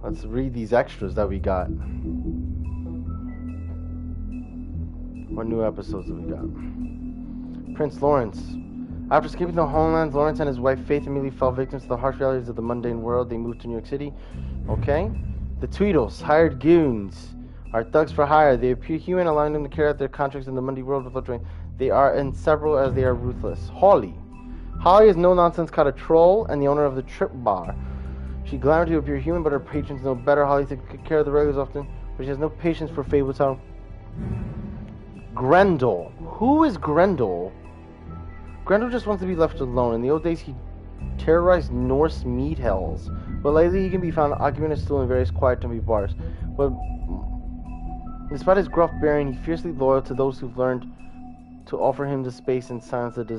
Let's read these extras that we got. What new episodes have we got? Prince Lawrence. After escaping the homelands, Lawrence and his wife Faith immediately fell victims to the harsh realities of the mundane world. They moved to New York City. Okay. The Tweedles, hired goons, are thugs for hire. They appear human, allowing them to carry out their contracts in the mundane world without training. They are inseparable as they are ruthless. Holly. Holly is no-nonsense kind of troll and the owner of the Trip Bar. She glamours to appear human, but her patrons know better. Holly takes good care of the regulars often, but she has no patience for Fabletown. Grendel. Who is Grendel? Grendel just wants to be left alone. In the old days, he terrorized Norse meat hells, but lately he can be found occupying a stool in various quiet, tumbly bars. But despite his gruff bearing, he's fiercely loyal to those who've learned to offer him the space and silence that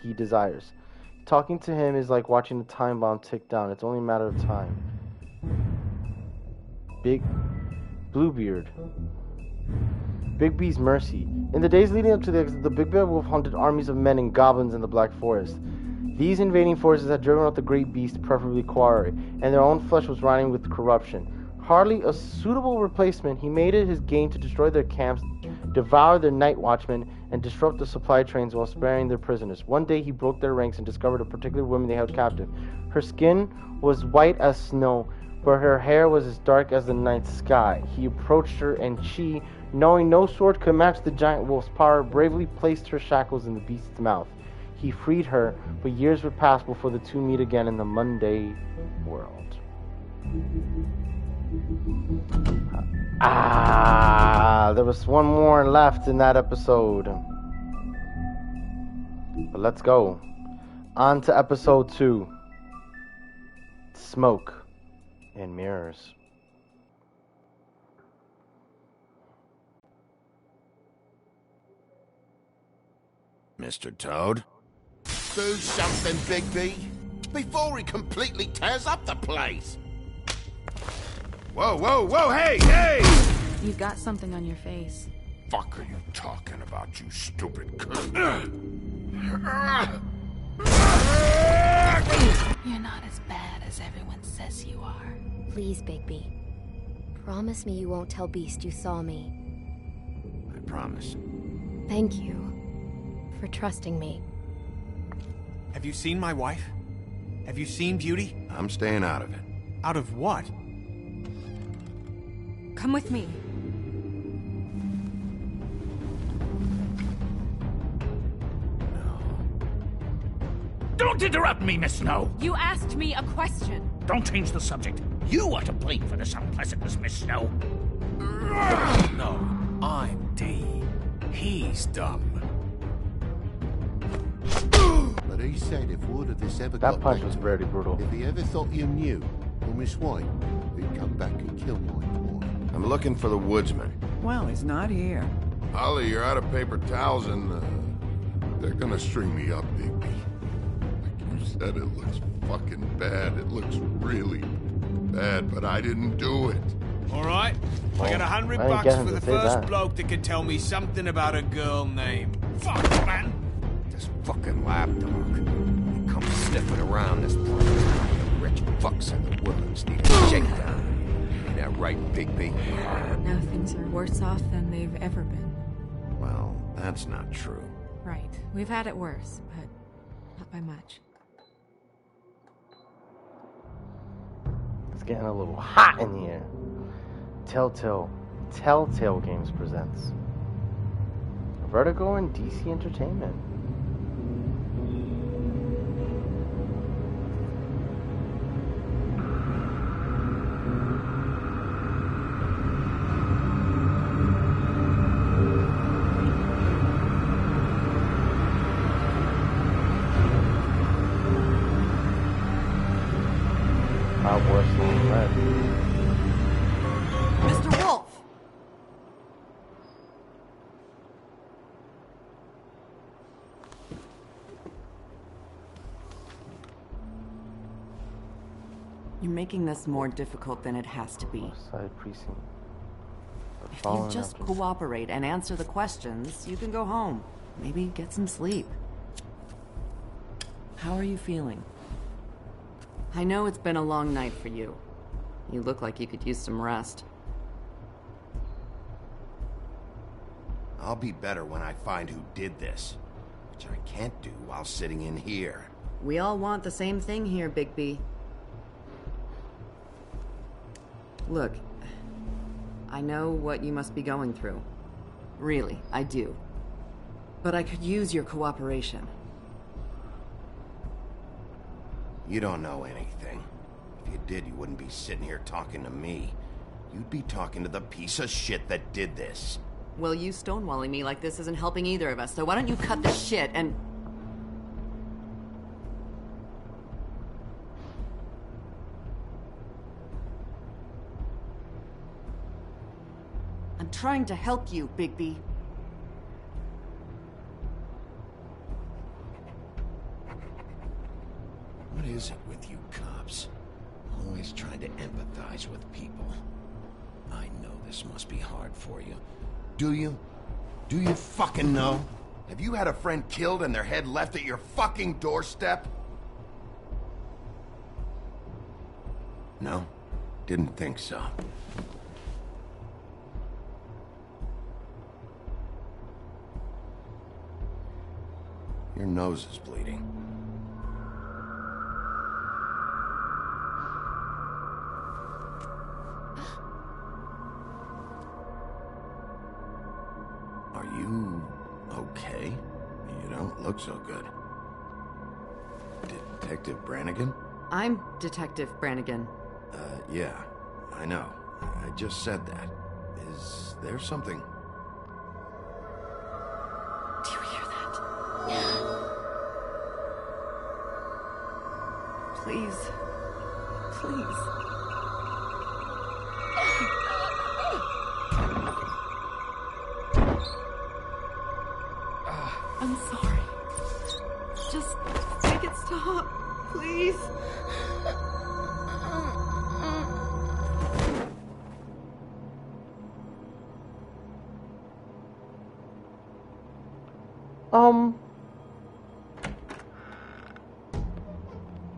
he desires. Talking to him is like watching the time bomb tick down. It's only a matter of time. Big Bluebeard. Bigby's mercy. In the days leading up to the Big Bad Wolf hunted armies of men and goblins in the Black Forest. These invading forces had driven out the great beast, preferably Quarry, and their own flesh was rotting with corruption. Hardly a suitable replacement, he made it his game to destroy their camps, devour their night watchmen, and disrupt the supply trains while sparing their prisoners. One day he broke their ranks and discovered a particular woman they held captive. Her skin was white as snow, but her hair was as dark as the night sky. He approached her, and she, knowing no sword could match the giant wolf's power, bravely placed her shackles in the beast's mouth. He freed her, but years would pass before the two meet again in the mundane world. There was one more left in that episode. But let's go. On to episode 2. Smoke and Mirrors. Mr. Toad? Do something, Bigby, before he completely tears up the place. Whoa, whoa, whoa, hey, hey! You've got something on your face. Fuck are you talking about, you stupid cunt? You're not as bad as everyone says you are. Please, Bigby. Promise me you won't tell Beast you saw me. I promise. Thank you for trusting me. Have you seen my wife? Have you seen Beauty? I'm staying out of it. Out of what? Come with me. Don't interrupt me, Miss Snow! You asked me a question. Don't change the subject. You are to blame for this unpleasantness, Miss Snow. No, I'm D. He's dumb. But he said if word of this ever That got punch back was to very brutal. if he ever thought you knew, or Miss White, he'd come back and kill my boy. I'm looking for the woodsman. Well, he's not here. Holly, you're out of paper towels and, They're gonna string me up, Bigby. Like you said, it looks fucking bad. It looks really bad, but I didn't do it. Alright, I got $100 I didn't get him for to the say first that. bloke that can tell me something about a girl named. Fuck, man! this fucking lapdog. He comes sniffing around this place. The rich fucks in the woods need a shakedown. Ain't that right, Bigby? Now things are worse off than they've ever been. Well, that's not true. Right. We've had it worse, but not by much. It's getting a little hot in here. Telltale Games presents Vertigo and DC Entertainment. Not worse than that. Mr. Wolf! You're making this more difficult than it has to be. Side precinct. If you just cooperate and answer the questions, you can go home. Maybe get some sleep. How are you feeling? I know it's been a long night for you. You look like you could use some rest. I'll be better when I find who did this, which I can't do while sitting in here. We all want the same thing here, Bigby. Look, I know what you must be going through. Really, I do. But I could use your cooperation. You don't know anything. If you did, you wouldn't be sitting here talking to me. You'd be talking to the piece of shit that did this. Well, you stonewalling me like this isn't helping either of us, so why don't you cut the shit and... I'm trying to help you, Bigby. What is it with you cops? Always trying to empathize with people. I know this must be hard for you. Do you? Do you fucking know? Have you had a friend killed and their head left at your fucking doorstep? No? Didn't think so. Your nose is bleeding. Are you okay? You don't look so good. Detective Brannigan? I'm Detective Brannigan. Yeah, I know. I just said that. Is there something? Do you hear that? Please. Please. I'm sorry. Just make it stop, please.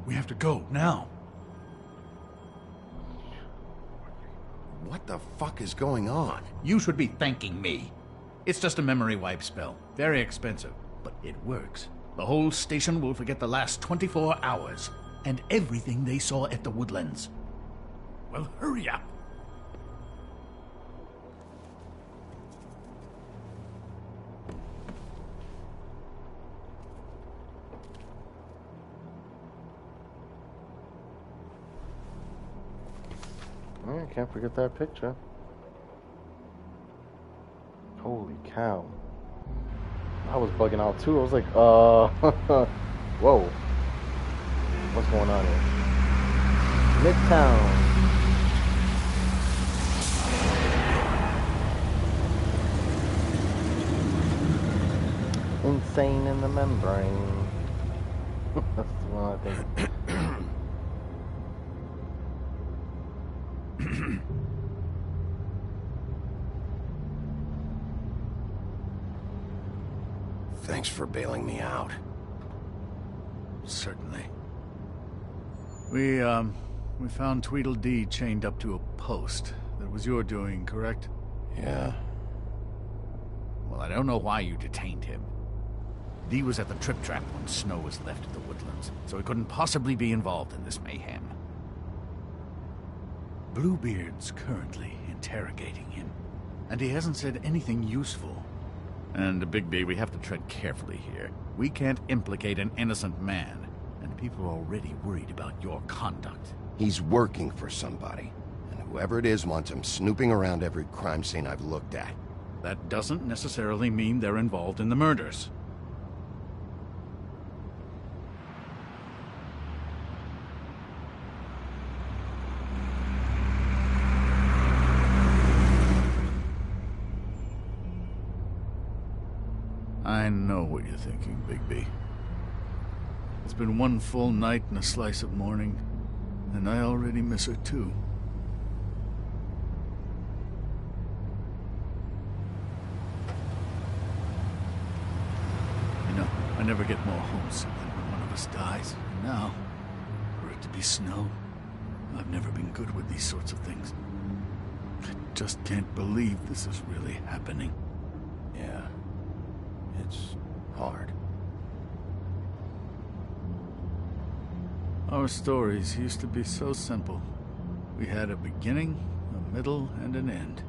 We have to go, now. What the fuck is going on? You should be thanking me. It's just a memory wipe spell. Very expensive, but it works. The whole station will forget the last 24 hours, and everything they saw at the Woodlands. Well, hurry up. I can't forget that picture. Holy cow. I was bugging out too. I was like, whoa. What's going on here? Midtown. Insane in the membrane. That's the one I think. Thanks for bailing me out. Certainly. We found Tweedledee chained up to a post. That was your doing, correct? Yeah. Well, I don't know why you detained him. Dee was at the Trip Trap when Snow was left at the Woodlands, so he couldn't possibly be involved in this mayhem. Bluebeard's currently interrogating him, and he hasn't said anything useful. And, Bigby, we have to tread carefully here. We can't implicate an innocent man, and people are already worried about your conduct. He's working for somebody, and whoever it is wants him snooping around every crime scene I've looked at. That doesn't necessarily mean they're involved in the murders. I know what you're thinking, Bigby. It's been one full night and a slice of morning, and I already miss her too. You know, I never get more homesick than when one of us dies. And now, we're it to be snow. I've never been good with these sorts of things. I just can't believe this is really happening. Yeah. It's hard. Our stories used to be so simple. We had a beginning, a middle, and an end.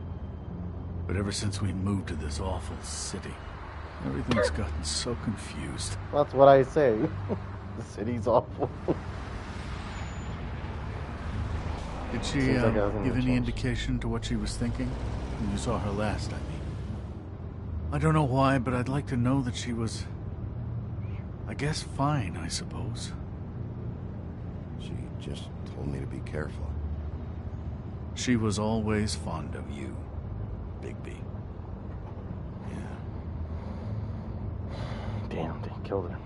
But ever since we moved to this awful city, everything's gotten so confused. That's what I say. The city's awful. Did she Seems like everything give will any change. indication to what she was thinking? When you saw her last, I mean. I don't know why, but I'd like to know that she was... I guess fine, I suppose. She just told me to be careful. She was always fond of you, Bigby. Yeah. Damn, they killed her.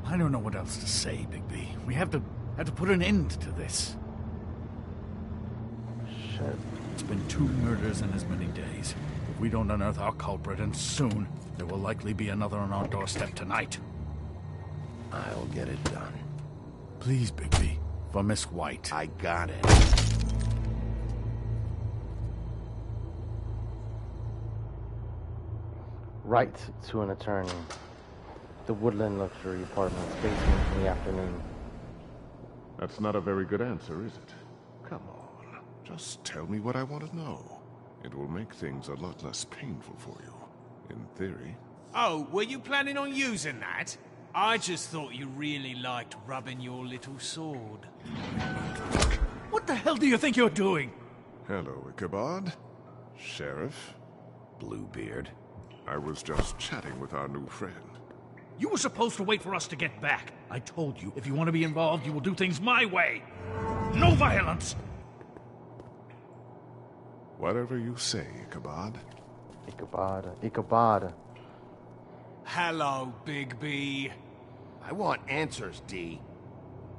I don't know what else to say, Bigby. We have to put an end to this. Shit. It's been 2 murders in as many days. If we don't unearth our culprit, and soon, there will likely be another on our doorstep tonight. I'll get it done. Please, Bigby, for Miss White. I got it. Right to an attorney. The Woodland Luxury Apartments, basement in the afternoon. That's not a very good answer, is it? Come on. Just tell me what I want to know. It will make things a lot less painful for you. In theory. Oh, were you planning on using that? I just thought you really liked rubbing your little sword. What the hell do you think you're doing? Hello, Ichabod. Sheriff. Bluebeard. I was just chatting with our new friend. You were supposed to wait for us to get back. I told you, if you want to be involved, you will do things my way. No violence! Whatever you say, Ichabod. Ichabod. Hello, Bigby. I want answers, D.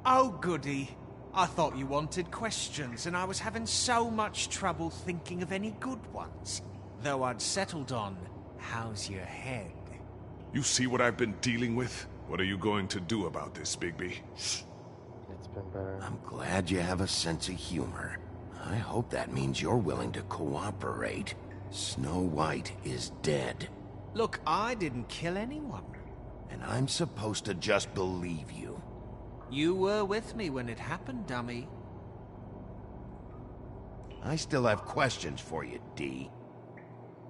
Oh, goody. I thought you wanted questions, and I was having so much trouble thinking of any good ones. Though I'd settled on, how's your head? You see what I've been dealing with? What are you going to do about this, Bigby? It's been better. I'm glad you have a sense of humor. I hope that means you're willing to cooperate. Snow White is dead. Look, I didn't kill anyone. And I'm supposed to just believe you. You were with me when it happened, dummy. I still have questions for you, D.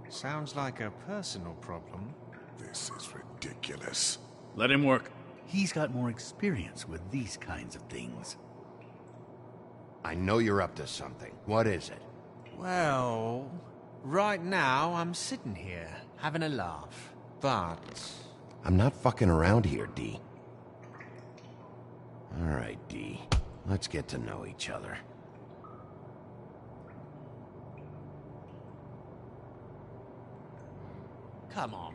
Sounds like a personal problem. This is ridiculous. Let him work. He's got more experience with these kinds of things. I know you're up to something. What is it? Well, right now I'm sitting here, having a laugh. But... I'm not fucking around here, D. All right, D. Let's get to know each other. come on,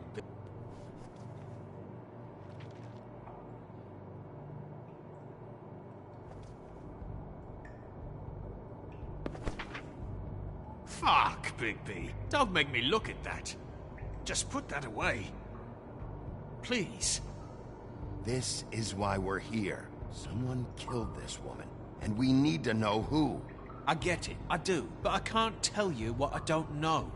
Fuck, Bigby. Don't make me look at that. Just put that away. Please. This is why we're here. Someone killed this woman, and we need to know who. I get it, I do, but I can't tell you what I don't know.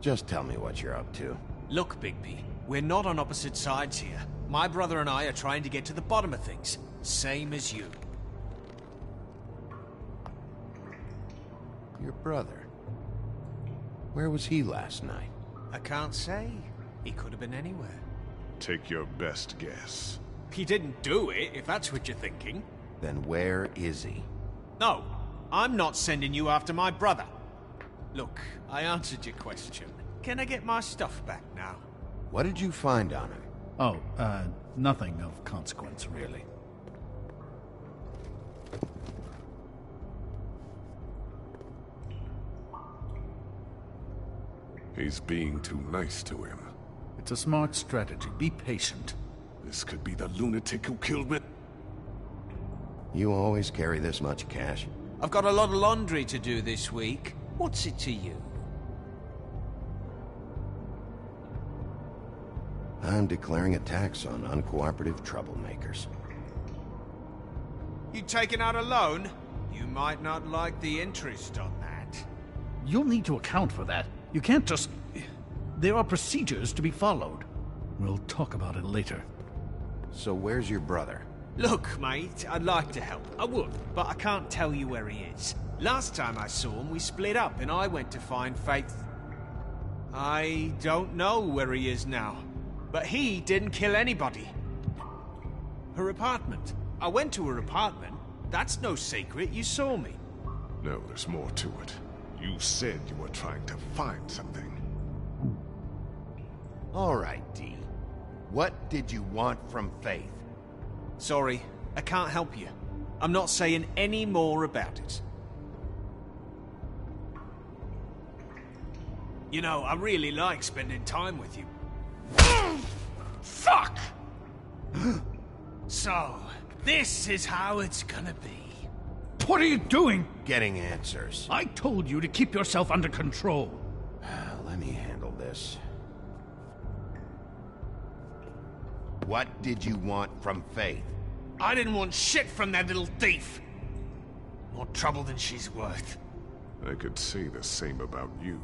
Just tell me what you're up to. Look, Bigby, we're not on opposite sides here. My brother and I are trying to get to the bottom of things. Same as you. Your brother. Where was he last night? I can't say. He could have been anywhere. Take your best guess. He didn't do it, if that's what you're thinking. Then where is he? No, I'm not sending you after my brother. Look, I answered your question. Can I get my stuff back now? What did you find on him? Oh, nothing of consequence, really. He's being too nice to him. It's a smart strategy. Be patient. This could be the lunatic who killed me. You always carry this much cash? I've got a lot of laundry to do this week. What's it to you? I'm declaring a tax on uncooperative troublemakers. You taking out a loan? You might not like the interest on that. You'll need to account for that. You can't just... There are procedures to be followed. We'll talk about it later. So where's your brother? Look, mate, I'd like to help. I would, but I can't tell you where he is. Last time I saw him, we split up and I went to find Faith. I don't know where he is now, but he didn't kill anybody. Her apartment. I went to her apartment. That's no secret, you saw me. No, there's more to it. You said you were trying to find something. All right, D. What did you want from Faith? Sorry, I can't help you. I'm not saying any more about it. You know, I really like spending time with you. Fuck! So, this is how it's gonna be. What are you doing? Getting answers. I told you to keep yourself under control. Let me handle this. What did you want from Faith? I didn't want shit from that little thief. More trouble than she's worth. I could say the same about you.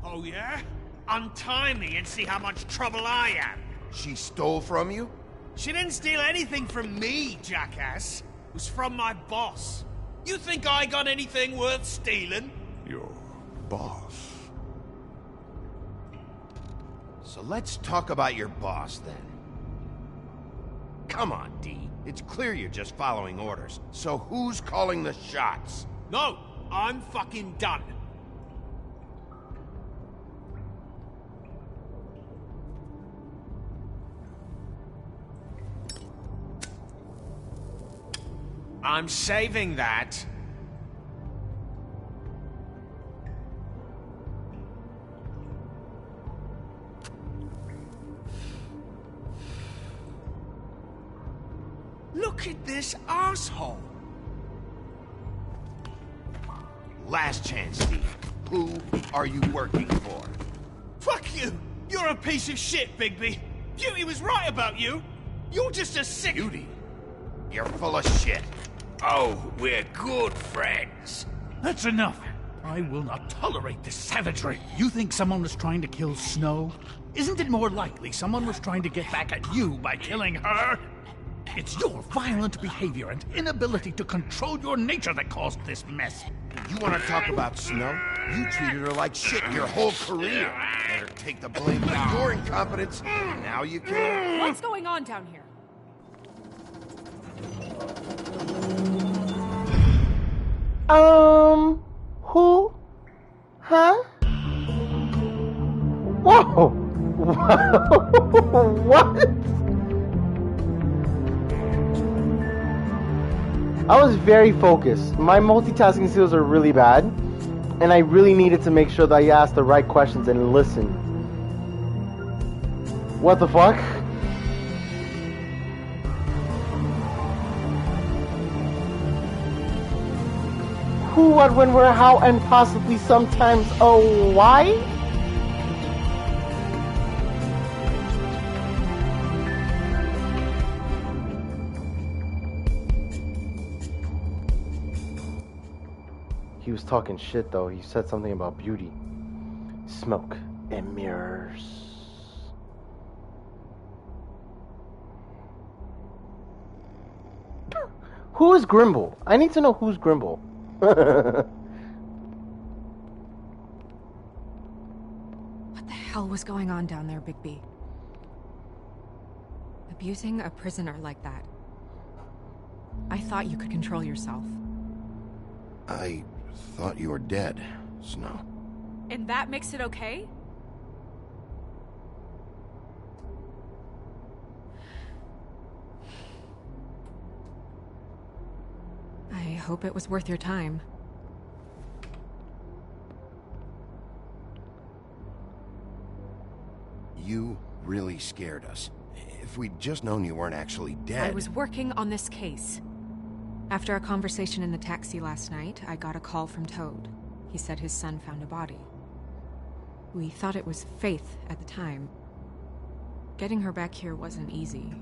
Oh yeah? Untie me and see how much trouble I am. She stole from you? She didn't steal anything from me, jackass. It was from my boss. You think I got anything worth stealing? Your boss. So let's talk about your boss, then. Come on, D. It's clear you're just following orders. So who's calling the shots? No, I'm fucking done. I'm saving that. Look at this asshole. Last chance, D. Who are you working for? Fuck you! You're a piece of shit, Bigby. Beauty was right about you. You're just a sick... Beauty? You're full of shit. Oh, we're good friends. That's enough. I will not tolerate this savagery. You think someone was trying to kill Snow? Isn't it more likely someone was trying to get back at you by killing her? It's your violent behavior and inability to control your nature that caused this mess. You want to talk about Snow? You treated her like shit your whole career. Let her take the blame for your incompetence. Now you care? What's going on down here? Who? Huh? Whoa! What? I was very focused. My multitasking skills are really bad, and I really needed to make sure that I asked the right questions and listened. What the fuck? Who, what, when, where, how, and possibly sometimes why? He was talking shit though. He said something about beauty, smoke, and mirrors. Who is Grimble? I need to know who's Grimble. What the hell was going on down there, Bigby? Abusing a prisoner like that. I thought you could control yourself. I thought you were dead, Snow. And that makes it okay? I hope it was worth your time. You really scared us. If we'd just known you weren't actually dead... I was working on this case. After our conversation in the taxi last night, I got a call from Toad. He said his son found a body. We thought it was Faith at the time. Getting her back here wasn't easy.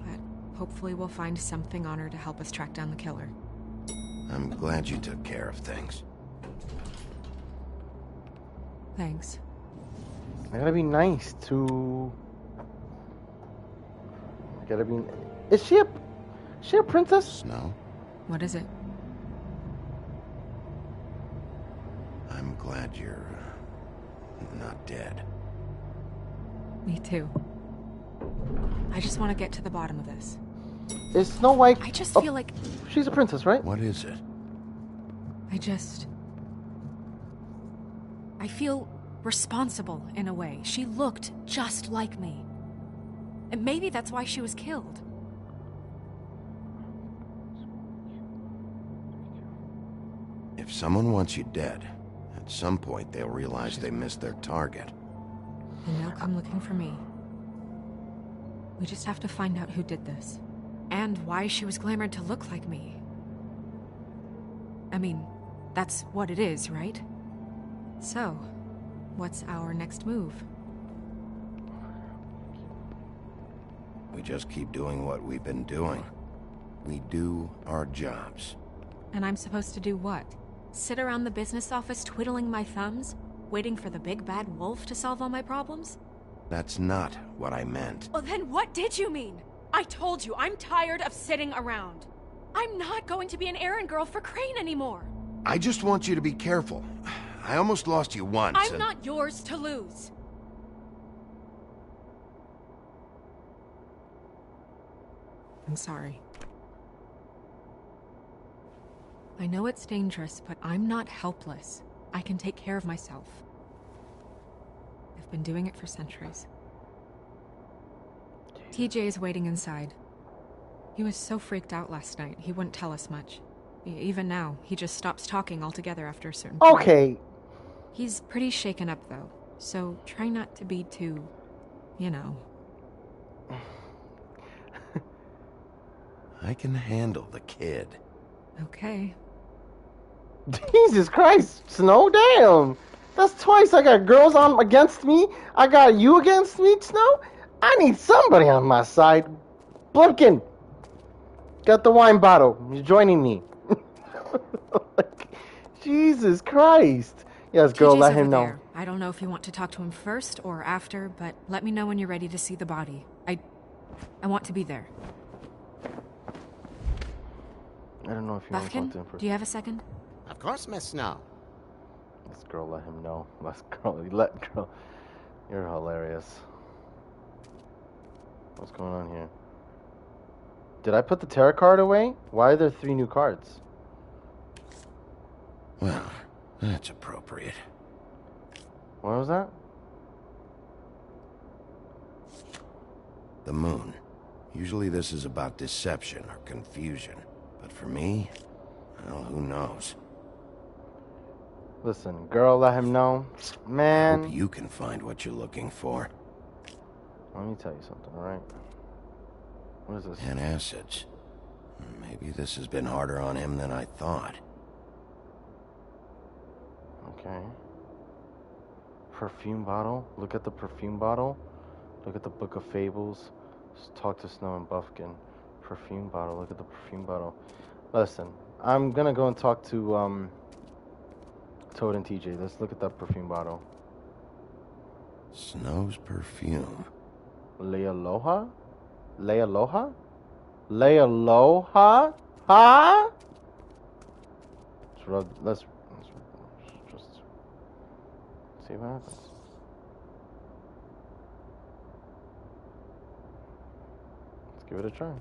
But hopefully we'll find something on her to help us track down the killer. I'm glad you took care of things. Thanks. I gotta be nice to... I gotta be... Is she a princess? Snow? What is it? I'm glad you're not dead. Me too. I just want to get to the bottom of this. Is Snow White... I just oh, feel like... She's a princess, right? What is it? I feel responsible in a way. She looked just like me. And maybe that's why she was killed. If someone wants you dead, at some point they'll realize they missed their target. And they'll come looking for me. We just have to find out who did this. And why she was glamored to look like me. I mean, that's what it is, right? So, what's our next move? We just keep doing what we've been doing. We do our jobs. And I'm supposed to do what? Sit around the business office twiddling my thumbs? Waiting for the big bad wolf to solve all my problems? That's not what I meant. Well, then what did you mean? I told you, I'm tired of sitting around. I'm not going to be an errand girl for Crane anymore. I just want you to be careful. I almost lost you once. I'm not yours to lose. I'm sorry. I know it's dangerous, but I'm not helpless. I can take care of myself. I've been doing it for centuries. TJ is waiting inside. He was so freaked out last night, he wouldn't tell us much. Even now, he just stops talking altogether after a certain point. Okay. He's pretty shaken up, though, so try not to be too, you know. I can handle the kid. Okay. Jesus Christ, Snow, damn. That's twice I got girls on against me. I got you against me, Snow. I need somebody on my side. Blumpkin, got the wine bottle. You're joining me. Like, Jesus Christ. Yes, girl, TJ's let him over know. there. I don't know if you want to talk to him first or after, but let me know when you're ready to see the body. I want to be there. I don't know if you want to talk to him Buffkin, first. do you have a second? Of course, Miss Snow. Let's girl, let him know. Let girl. You're hilarious. What's going on here? Did I put the tarot card away? Why are there 3 new cards? Well, that's appropriate. What was that? The moon. Usually this is about deception or confusion. But for me, well, who knows? Listen, girl, let him know. Man. Hope you can find what you're looking for. Let me tell you something, alright? What is this? Antacids. Maybe this has been harder on him than I thought. Okay. Perfume bottle. Look at the perfume bottle. Look at the Book of Fables. Talk to Snow and Buffkin. Perfume bottle. Look at the perfume bottle. Listen, I'm gonna go and talk to Toad and TJ. Let's look at that perfume bottle. Snow's perfume. Lealoha? Lealoha? Lealoha? Ha? Let's just see what happens. Let's give it a try.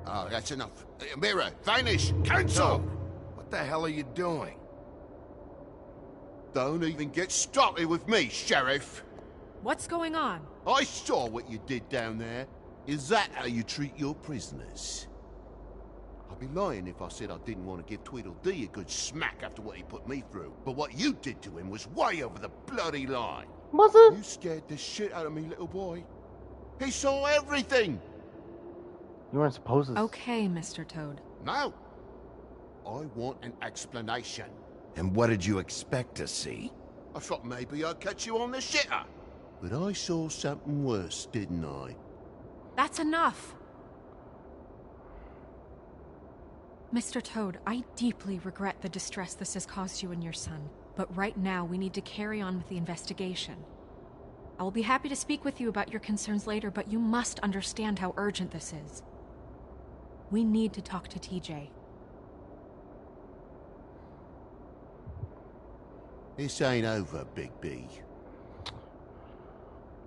Oh, that's enough. Mirror, vanish, cancel! What the hell are you doing? Don't even get started with me, Sheriff. What's going on? I saw what you did down there. Is that how you treat your prisoners? I'd be lying if I said I didn't want to give Tweedledee a good smack after what he put me through. But what you did to him was way over the bloody line. Was it? You scared the shit out of me, little boy. He saw everything. You weren't supposed to. Okay, Mr. Toad. No. I want an explanation. And what did you expect to see? I thought maybe I'd catch you on the shitter. But I saw something worse, didn't I? That's enough. Mr. Toad, I deeply regret the distress this has caused you and your son. But right now, we need to carry on with the investigation. I will be happy to speak with you about your concerns later, but you must understand how urgent this is. We need to talk to TJ. This ain't over, Big B.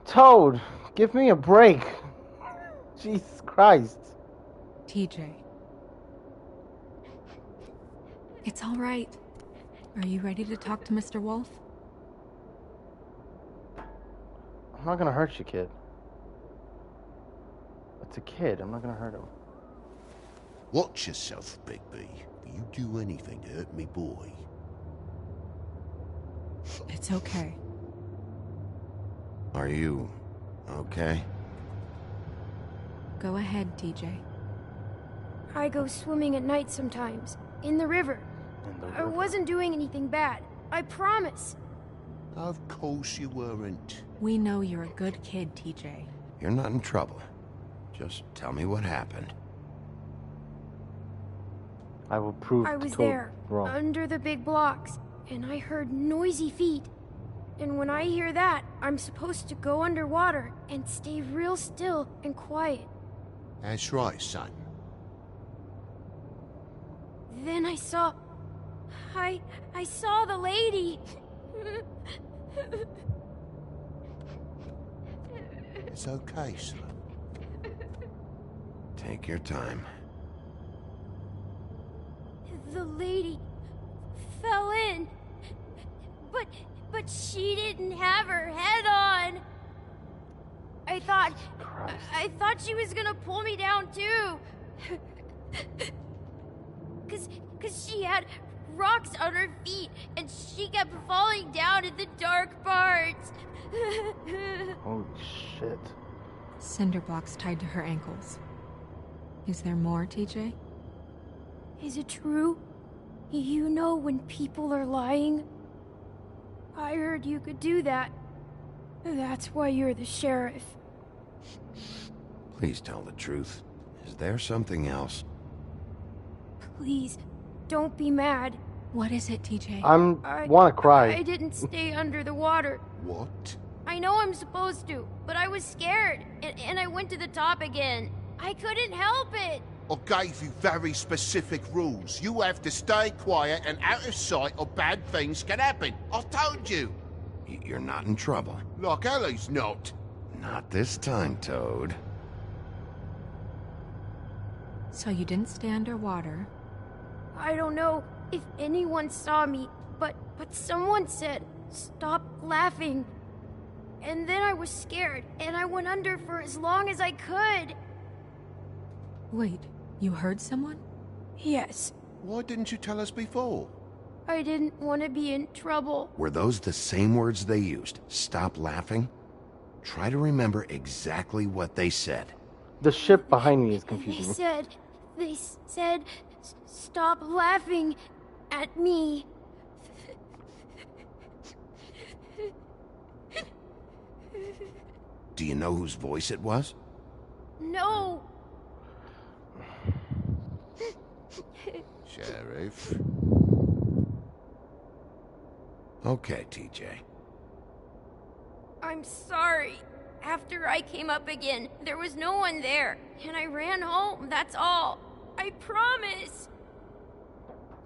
Toad, give me a break. Jesus Christ. TJ. It's all right. Are you ready to talk to Mr. Wolf? I'm not gonna hurt you, kid. It's a kid. I'm not gonna hurt him. Watch yourself, Big B. You do anything to hurt me, boy. It's okay. Are you okay? Go ahead, TJ. I go swimming at night sometimes, in the river. I wasn't doing anything bad. I promise. Of course you weren't. We know you're a good kid, TJ. You're not in trouble. Just tell me what happened. I will prove I was Toad there, wrong. under the big blocks, and I heard noisy feet. And when I hear that, I'm supposed to go underwater and stay real still and quiet. That's right, son. Then I saw the lady. It's okay, son. Take your time. The lady fell in. But she didn't have her head on. I thought she was gonna pull me down too. Cause she had rocks on her feet and she kept falling down in the dark parts. Holy shit. Cinder blocks tied to her ankles. Is there more, TJ? Is it true? You know when people are lying? I heard you could do that. That's why you're the sheriff. Please tell the truth. Is there something else? Please, don't be mad. What is it, TJ? I wanna cry. I didn't stay under the water. What? I know I'm supposed to, but I was scared, and I went to the top again. I couldn't help it. I gave you very specific rules. You have to stay quiet and out of sight or bad things can happen. I told you. You're not in trouble. Like Ellie's not. Not this time, Toad. So you didn't stay underwater. I don't know if anyone saw me, but someone said, "Stop laughing." And then I was scared, and I went under for as long as I could. Wait, you heard someone? Yes. Why didn't you tell us before? I didn't want to be in trouble. Were those the same words they used? Stop laughing? Try to remember exactly what they said. The ship behind me is confusing me. They said, "Stop laughing at me." Do you know whose voice it was? No. Sheriff. Okay, TJ. I'm sorry. After I came up again, there was no one there, and I ran home, that's all. I promise.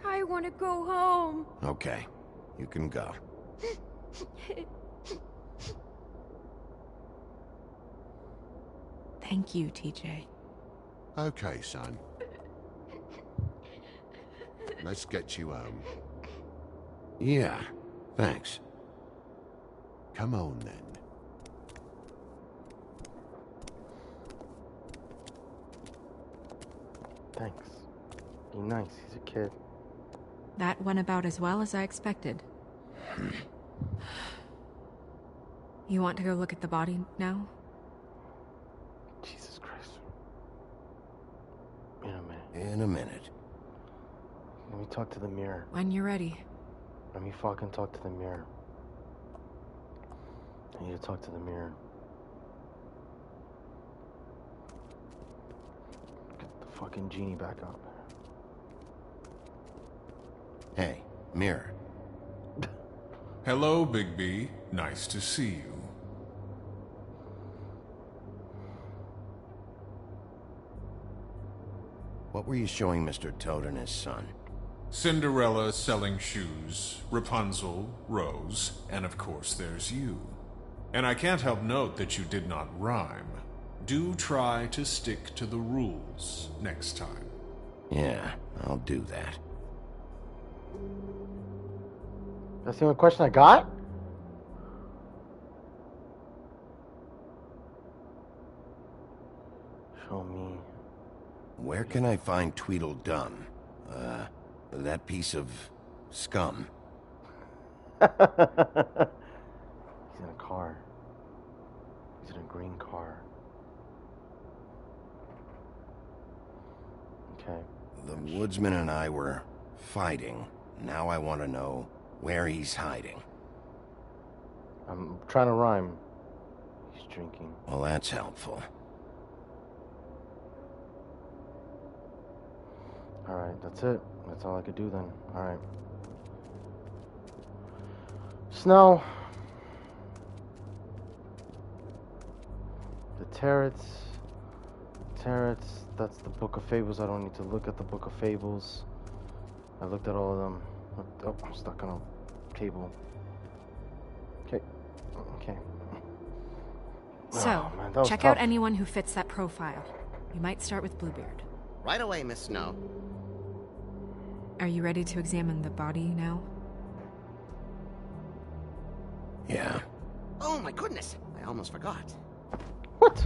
I want to go home. Okay, you can go. Thank you, TJ. Okay, son. Let's get you home. Yeah, thanks. Come on, then. Thanks. Be nice, he's a kid. That went about as well as I expected. You want to go look at the body now? Jesus Christ. In a minute. In a minute. Let Let me talk to the mirror. When you're ready. Let me fucking talk to the mirror. I need to talk to the mirror. Get the fucking genie back up. Hey, mirror. Hello, Bigby. Nice to see you. What were you showing Mr. Toad and his son? Cinderella selling shoes, Rapunzel, Rose, and of course there's you. And I can't help note that you did not rhyme. Do try to stick to the rules next time. Yeah, I'll do that. That's the only question I got? Show me. Where can I find Tweedledum? That piece of scum. He's in a car. He's in a green car. Okay. The woodsman and I were fighting. Now I want to know where he's hiding. I'm trying to rhyme. He's drinking. Well, that's helpful. Alright, that's it. That's all I could do then. Alright. Snow. The Tarets. That's the Book of Fables. I don't need to look at the Book of Fables. I looked at all of them. Oh, I'm stuck on a table. Okay. Okay. So, Oh, man, that was check tough. out anyone who fits that profile. You might start with Bluebeard. Right away, Miss Snow. Are you ready to examine the body now? Yeah. Oh my goodness, I almost forgot. What?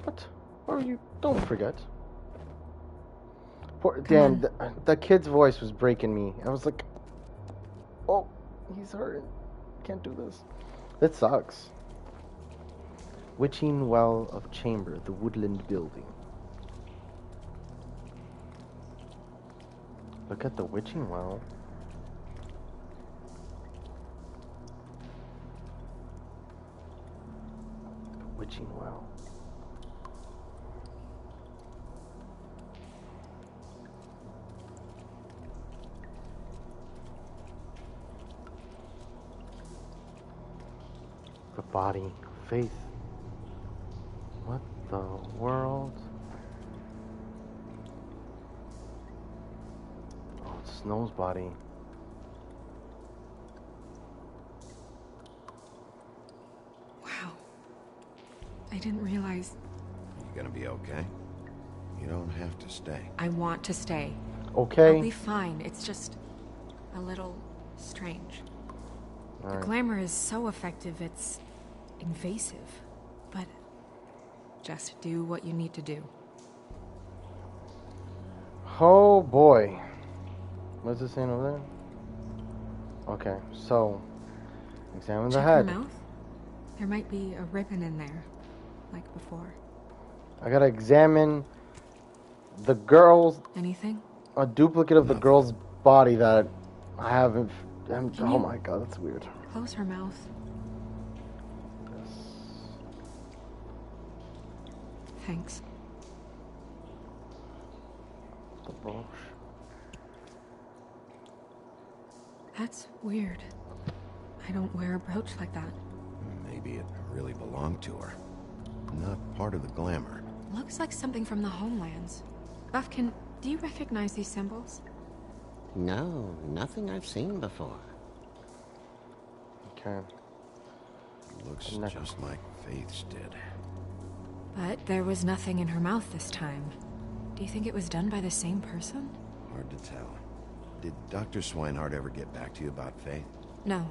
What? What are you? Don't forget. Poor Dan. The kid's voice was breaking me. I was like, "Oh, he's hurting. Can't do this. That sucks." Witching Well of Chamber, the Woodland Building. Look at the Witching Well. The Witching Well. The body of faith. What the world? Oh, it's Snow's body. Wow. I didn't realize. You gonna be okay? You don't have to stay. I want to stay. Okay. I'll be fine. It's just a little strange. All The right. glamour is so effective, it's invasive. But just do what you need to do. Oh boy. What's it saying over there? Okay, so examine the Check head. her mouth. There might be a ribbon in there, like before. I gotta examine the girl's, Anything? a duplicate of the girl's body that I haven't. Oh you- my god, that's weird. Close her mouth. Thanks. The brooch. That's weird. I don't wear a brooch like that. Maybe it really belonged to her. Not part of the glamour. Looks like something from the homelands. Buffkin, do you recognize these symbols? No, nothing I've seen before. Okay. Looks Next. just like Faith's did. But there was nothing in her mouth this time. Do you think it was done by the same person? Hard to tell. Did Dr. Swinehart ever get back to you about Faith? No.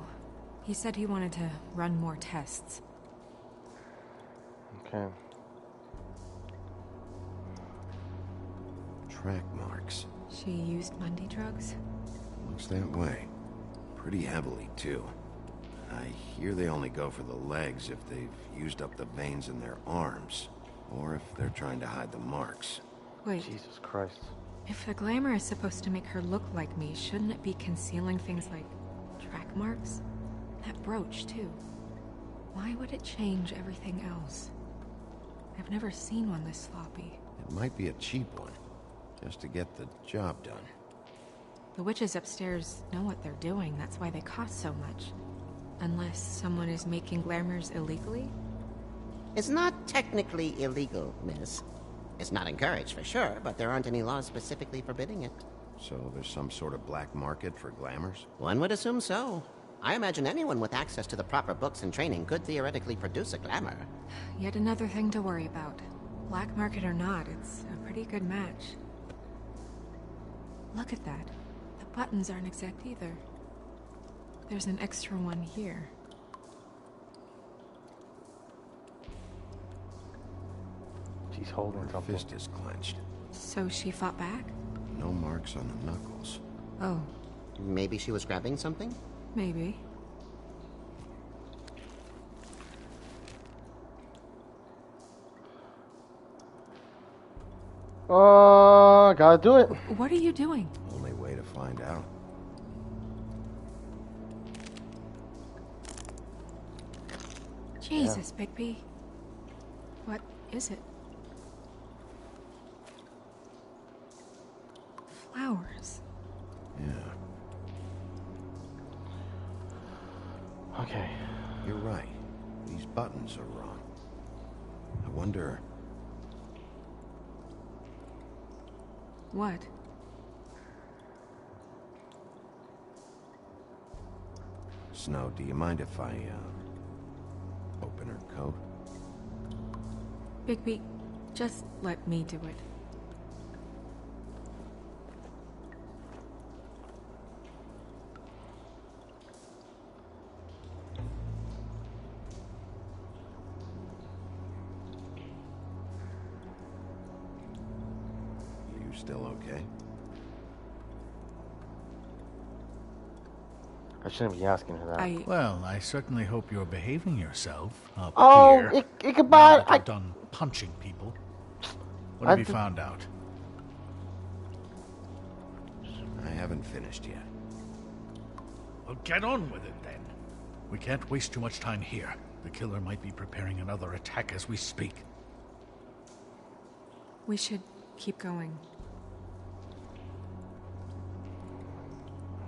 He said he wanted to run more tests. Okay. Track marks. She used Mundy drugs? Looks that way. Pretty heavily, too. I hear they only go for the legs if they've used up the veins in their arms, or if they're trying to hide the marks. Wait, Jesus Christ. If the glamour is supposed to make her look like me, shouldn't it be concealing things like track marks? That brooch, too. Why would it change everything else? I've never seen one this sloppy. It might be a cheap one, just to get the job done. The witches upstairs know what they're doing, that's why they cost so much. Unless someone is making glamours illegally? It's not technically illegal, miss. It's not encouraged for sure, but there aren't any laws specifically forbidding it. So there's some sort of black market for glamours? One would assume so. I imagine anyone with access to the proper books and training could theoretically produce a glamour. Yet another thing to worry about. Black market or not, it's a pretty good match. Look at that. The buttons aren't exact either. There's an extra one here. She's holding Her something. fist is clenched. So she fought back? No marks on the knuckles. Oh, Maybe she was grabbing something? maybe. Gotta do it. What are you doing? Only way to find out. Jesus, Bigby. What is it? Flowers. Yeah, Okay. you're right. These buttons are wrong. I wonder... What? Snow, do you mind if I, open her coat? Bigby, just let me do it. You still okay? I shouldn't be asking her that. Well, I certainly hope you're behaving yourself up Oh, here. Ichabod! Now that you're done punching people. What have you did- found out? I haven't finished yet. Well, get on with it then. We can't waste too much time here. The killer might be preparing another attack as we speak. We should keep going.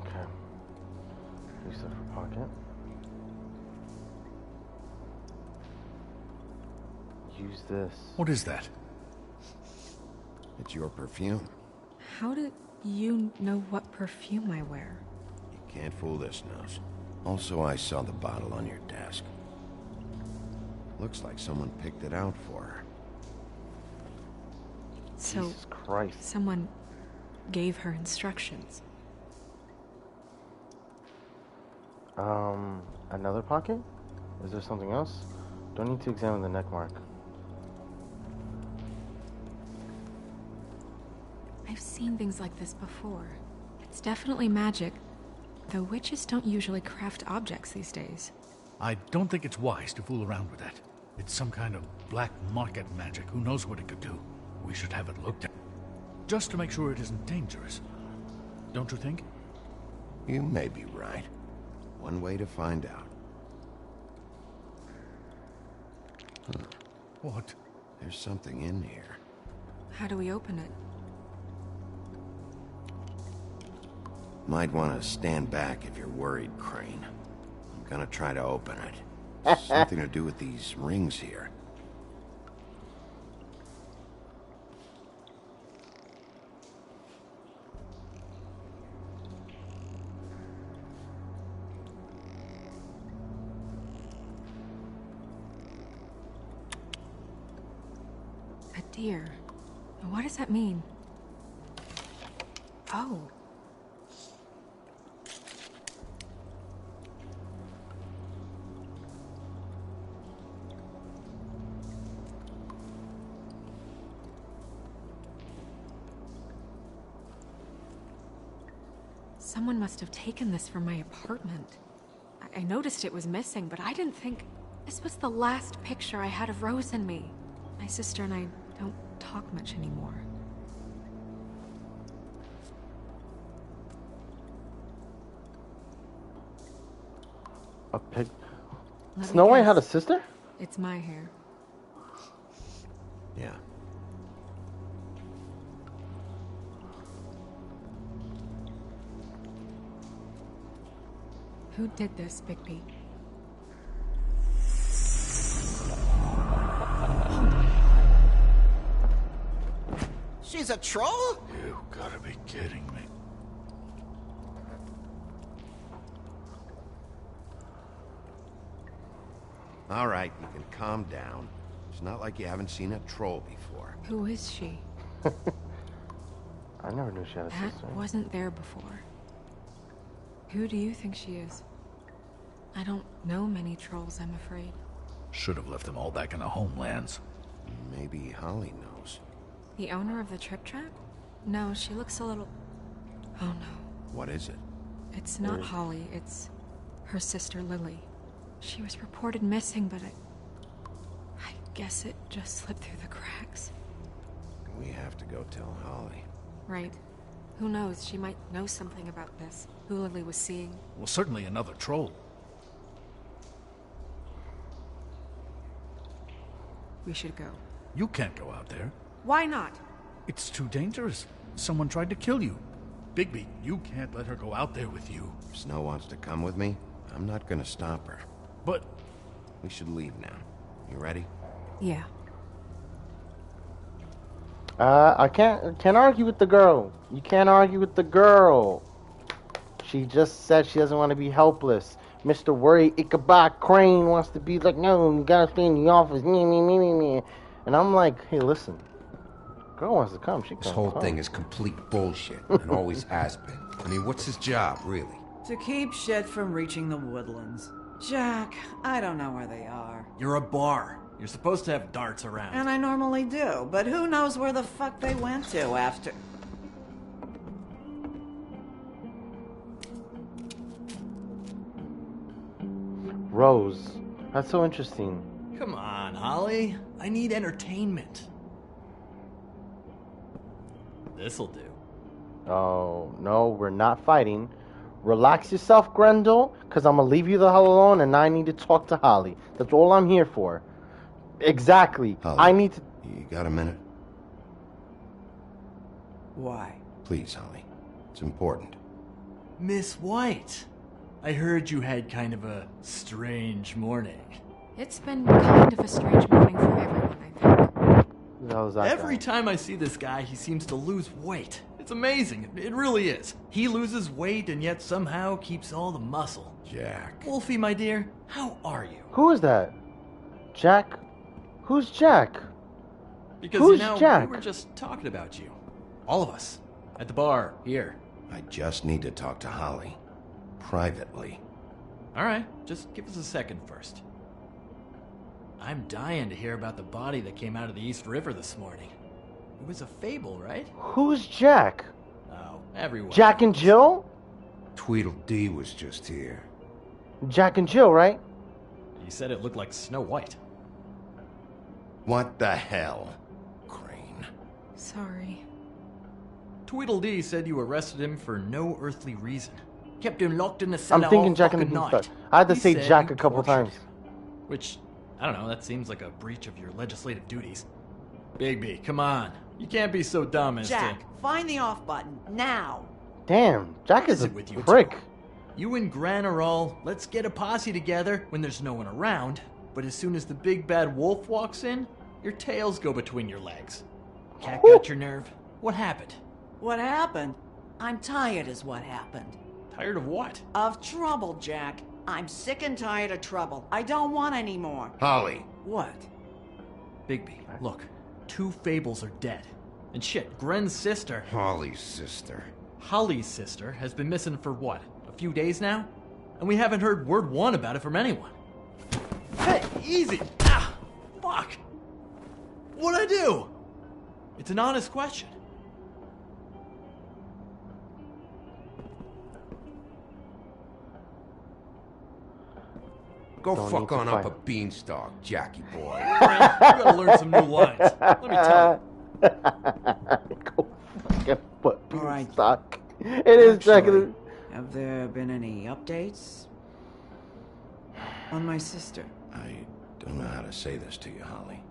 Okay. Use that for pocket. Use this. What is that? It's your perfume. How do you know what perfume I wear? You can't fool this nose. Also, I saw the bottle on your desk. Looks like someone picked it out for her. So, Jesus Christ. someone gave her instructions. Another pocket? Is there something else? Don't need to examine the neck mark. I've seen things like this before. It's definitely magic, though witches don't usually craft objects these days. I don't think it's wise to fool around with that. It's some kind of black market magic. Who knows what it could do? We should have it looked at. Just to make sure it isn't dangerous. Don't you think? You may be right. One way to find out. What? There's something in here. How do we open it? Might want to stand back if you're worried, Crane. I'm gonna try to open it. Something to do with these rings here. A deer. What does that mean? Oh. Someone must have taken this from my apartment. I noticed it was missing, but I didn't think... This was the last picture I had of Rose and me. My sister and I don't talk much anymore. A pig. Let me Snow White guess. had a sister? It's my hair. Yeah. Who did this, Bigby? She's a troll? You gotta be kidding me. All right, you can calm down. It's not like you haven't seen a troll before. Who is she? I never knew she had a That sister. wasn't there before. Who do you think she is? I don't know many trolls, I'm afraid. Should have left them all back in the homelands. Maybe Holly knows. The owner of the Trip Trap? No, she looks a little... Oh no. What is it? It's not Holly, it's her sister Lily. She was reported missing, but I guess it just slipped through the cracks. We have to go tell Holly. Right. Who knows, she might know something about this. Who Lily was seeing. Well, certainly another troll. We should go. You can't go out there. Why not? It's too dangerous. Someone tried to kill you. Bigby, you can't let her go out there with you. If Snow wants to come with me, I'm not gonna stop her. But... We should leave now. You ready? Yeah. I can't argue with the girl. You can't argue with the girl. She just said she doesn't want to be helpless. Mr. Worry Ichabod Crane wants to be like, no, you gotta stay in the office. Me. And I'm like, hey, listen. Girl wants to come. She This whole thing is complete bullshit, and always has been. I mean, what's his job, really? To keep shit from reaching the woodlands. Jack, I don't know where they are. You're a bar. You're supposed to have darts around. And I normally do, but who knows where the fuck they went to after... Rose. That's so interesting. Come on, Holly. I need entertainment. This'll do. Oh, no, we're not fighting. Relax yourself, Grendel, because I'm going to leave you the hell alone, and I need to talk to Holly. That's all I'm here for. Exactly. Holly, I need to... You got a minute? Why? Please, Holly. It's important. Miss White, I heard you had kind of a strange morning. It's been kind of a strange morning for everyone, I think. How's that Every guy? time I see this guy, he seems to lose weight. It's amazing. It really is. He loses weight and yet somehow keeps all the muscle. Jack. Wolfie, my dear, how are you? Who is that? Jack? Who's Jack? Because, Who's you know, Jack? we were just talking about you. All of us. At the bar, here. I just need to talk to Holly. Privately. All right, just give us a second first. I'm dying to hear about the body that came out of the East River this morning. It was a fable, right? Who's Jack? Oh, everyone. Jack and Jill? Tweedledee was just here. Jack and Jill, right? He said it looked like Snow White. What the hell? Crane. Sorry. Tweedledee said you arrested him for no earthly reason. Kept him locked in the cellar I'm thinking all Jack and fucking the night. Beanstalk. I had to He say said Jack you a couple tortured times. him. Which, I don't know, that seems like a breach of your legislative duties. Bigby, come on. You can't be so dumb as Jack, to... find the off button, now! Damn, Jack is a it with you prick. two? You and Gran are all, let's get a posse together when there's no one around, but as soon as the big bad wolf walks in, your tails go between your legs. Cat got your nerve? What happened? What happened? I'm tired is what happened. Tired of what? Of trouble, Jack. I'm sick and tired of trouble. I don't want any more. Holly. What? Bigby, look. 2 fables are dead. And shit, Gren's sister... Holly's sister. Holly's sister has been missing for what? A few days now? And we haven't heard word one about it from anyone. Hey, easy! Ah! Fuck! What'd I do? It's an honest question. Go Don't fuck need to on up fight. a beanstalk, Jackie boy. Alright, you gotta learn some new lines. Let me tell you. Go fucking put All right. Beanstalk. It is Jack and Actually, have there been any updates? On my sister. I don't know how to say this to you, Holly.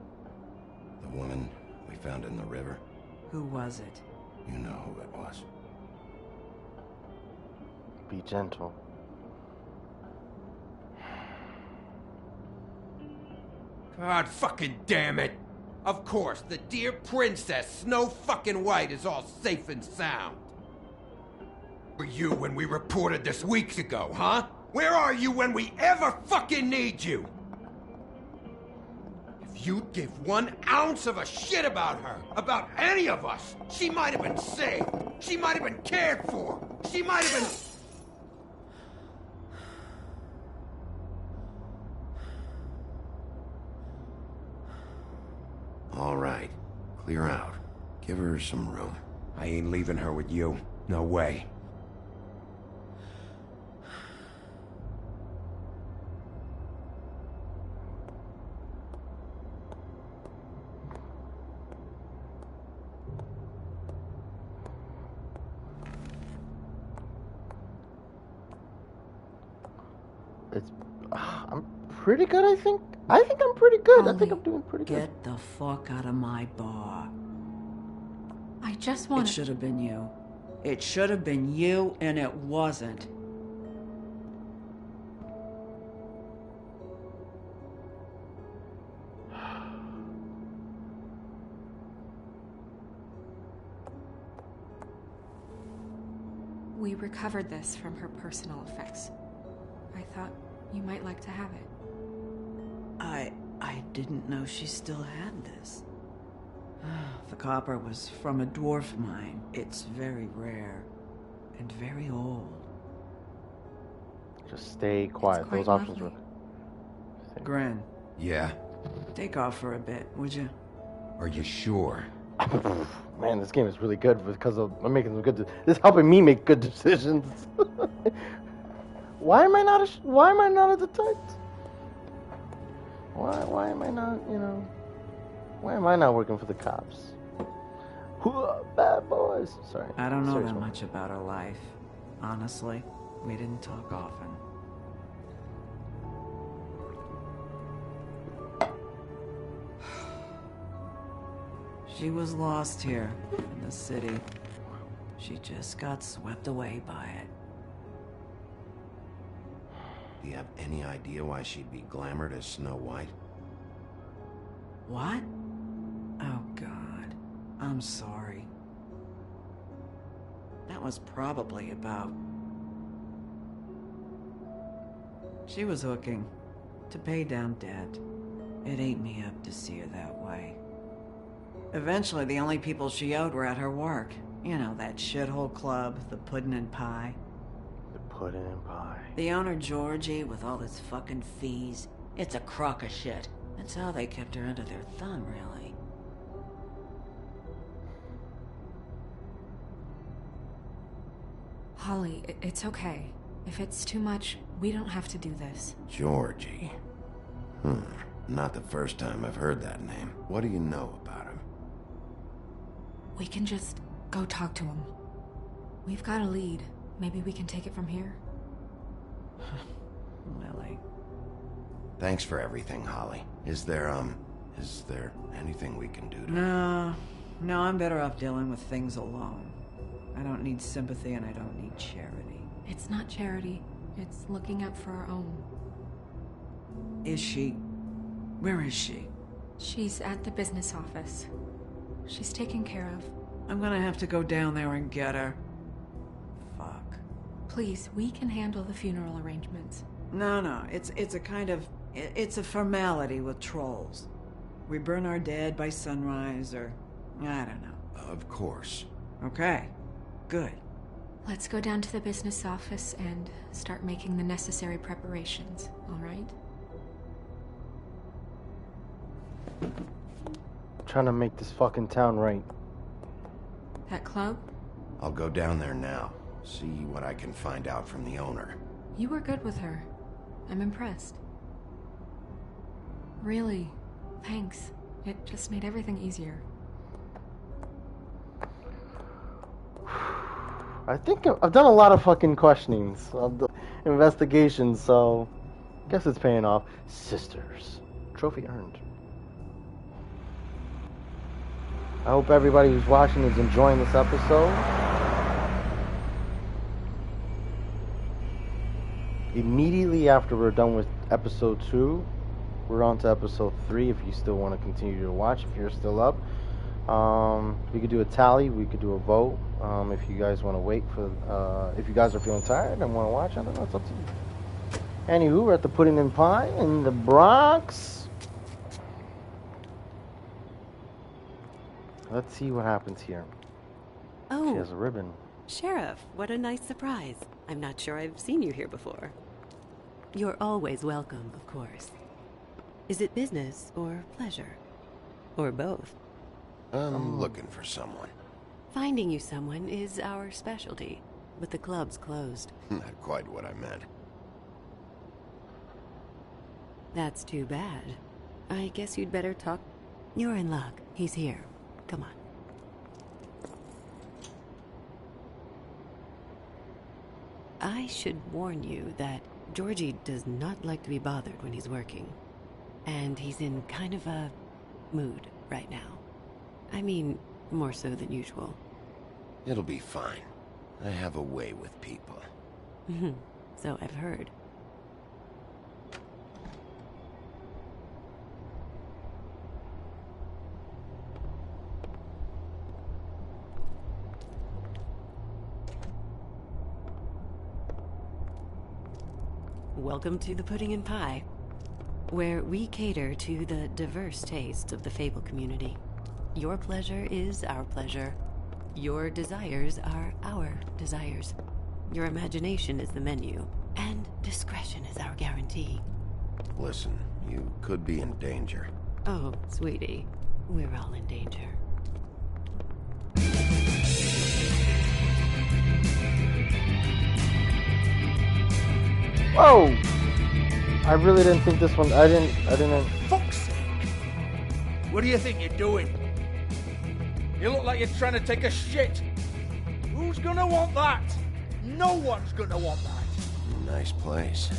The woman we found in the river. Who was it? You know who it was. Be gentle. God fucking damn it! Of course, the dear Princess Snow fucking White is all safe and sound. Where were you when we reported this weeks ago, huh? Where are you when we ever fucking need you? If you'd give 1 ounce of a shit about her, about any of us, she might have been saved. She might have been cared for. She might have been... All right. Clear out. Give her some room. I ain't leaving her with you. No way. I'm pretty good, I think. I think I'm pretty good. Holly, I think I'm doing pretty good. Get the fuck out of my bar. I just want It should have been you. It should have been you, and it wasn't. We recovered this from her personal effects. I thought you might like to have it. I didn't know she still had this. The copper was from a dwarf mine. It's very rare and very old. Just stay quiet. Those options were... Gren. Yeah? Take off for a bit, would you? Are you sure? Man, this game is really good because I'm making some good... This is helping me make good decisions. Why am I not a detective? Why am I not, why am I not working for the cops? Bad boys. Sorry. I don't know that much about her life. Honestly, we didn't talk often. She was lost here in the city. She just got swept away by it. Do you have any idea why she'd be glamored as Snow White? What? Oh, God. I'm sorry. That was probably about... She was hooking to pay down debt. It ate me up to see her that way. Eventually, the only people she owed were at her work. You know, that shithole club, the Puddin' and Pie. The Puddin' and Pie. The owner, Georgie, with all his fucking fees. It's a crock of shit. That's how they kept her under their thumb, really. Holly, it's okay. If it's too much, we don't have to do this. Georgie. Not the first time I've heard that name. What do you know about him? We can just go talk to him. We've got a lead. Maybe we can take it from here. Lily. Thanks for everything, Holly. Is there anything we can do to... No, I'm better off dealing with things alone. I don't need sympathy and I don't need charity. It's not charity. It's looking out for our own. Is she? Where is she? She's at the business office. She's taken care of. I'm gonna have to go down there and get her. Fuck. Please, we can handle the funeral arrangements. No, it's a kind of... It's a formality with trolls. We burn our dead by sunrise, or... I don't know. Of course. Okay. Good. Let's go down to the business office and start making the necessary preparations, all right? Trying to make this fucking town right. That club? I'll go down there now. See what I can find out from the owner. You were good with her. I'm impressed. Really, thanks. It just made everything easier. I think I've done a lot of fucking questionings of the investigations, so Guess it's paying off. Sisters. Trophy earned. I hope everybody who's watching is enjoying this episode. Immediately after we're done with episode 2, we're on to episode 3 if you still want to continue to watch, if you're still up. We could do a tally, we could do a vote. If you guys want to wait for, if you guys are feeling tired and want to watch, I don't know, it's up to you. Anywho, we're at the Pudding and Pie in the Bronx. Let's see what happens here. Oh. She has a ribbon. Sheriff, what a nice surprise. I'm not sure I've seen you here before. You're always welcome, of course. Is it business or pleasure? Or both? I'm looking for someone. Finding you someone is our specialty, but the club's closed. Not quite what I meant. That's too bad. I guess you'd better talk. You're in luck. He's here. Come on. I should warn you that Georgie does not like to be bothered when he's working. And he's in kind of a mood right now. I mean, more so than usual. It'll be fine. I have a way with people. So I've heard. Welcome to the Pudding and Pie, where we cater to the diverse tastes of the Fable community. Your pleasure is our pleasure. Your desires are our desires. Your imagination is the menu, and discretion is our guarantee. Listen, you could be in danger. Oh, sweetie, we're all in danger. Whoa! I really didn't think this one. I didn't. Fuck's sake! What do you think you're doing? You look like you're trying to take a shit. Who's gonna want that? No one's gonna want that. Nice place.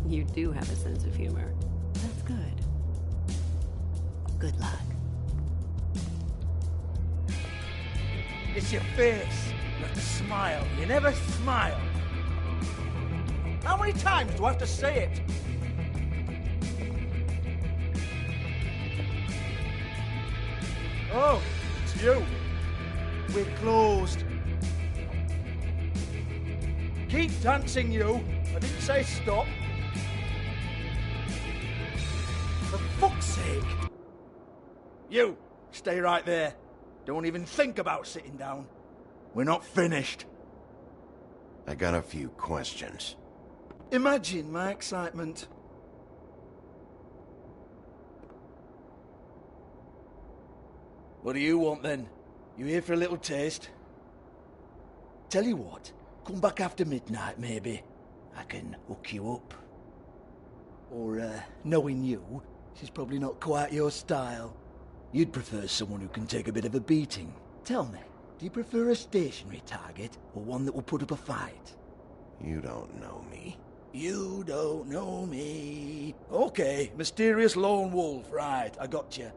You do have a sense of humor. That's good. Good luck. It's your face. You have to smile. You never smile. How many times do I have to say it? Oh, it's you. We're closed. Keep dancing, you. I didn't say stop. For fuck's sake. You, stay right there. Don't even think about sitting down. We're not finished. I got a few questions. Imagine my excitement. What do you want then? You here for a little taste? Tell you what, come back after midnight maybe. I can hook you up. Or, knowing you, she's probably not quite your style. You'd prefer someone who can take a bit of a beating. Tell me, do you prefer a stationary target or one that will put up a fight? You don't know me. You don't know me. Okay, mysterious lone wolf. Right, I got you.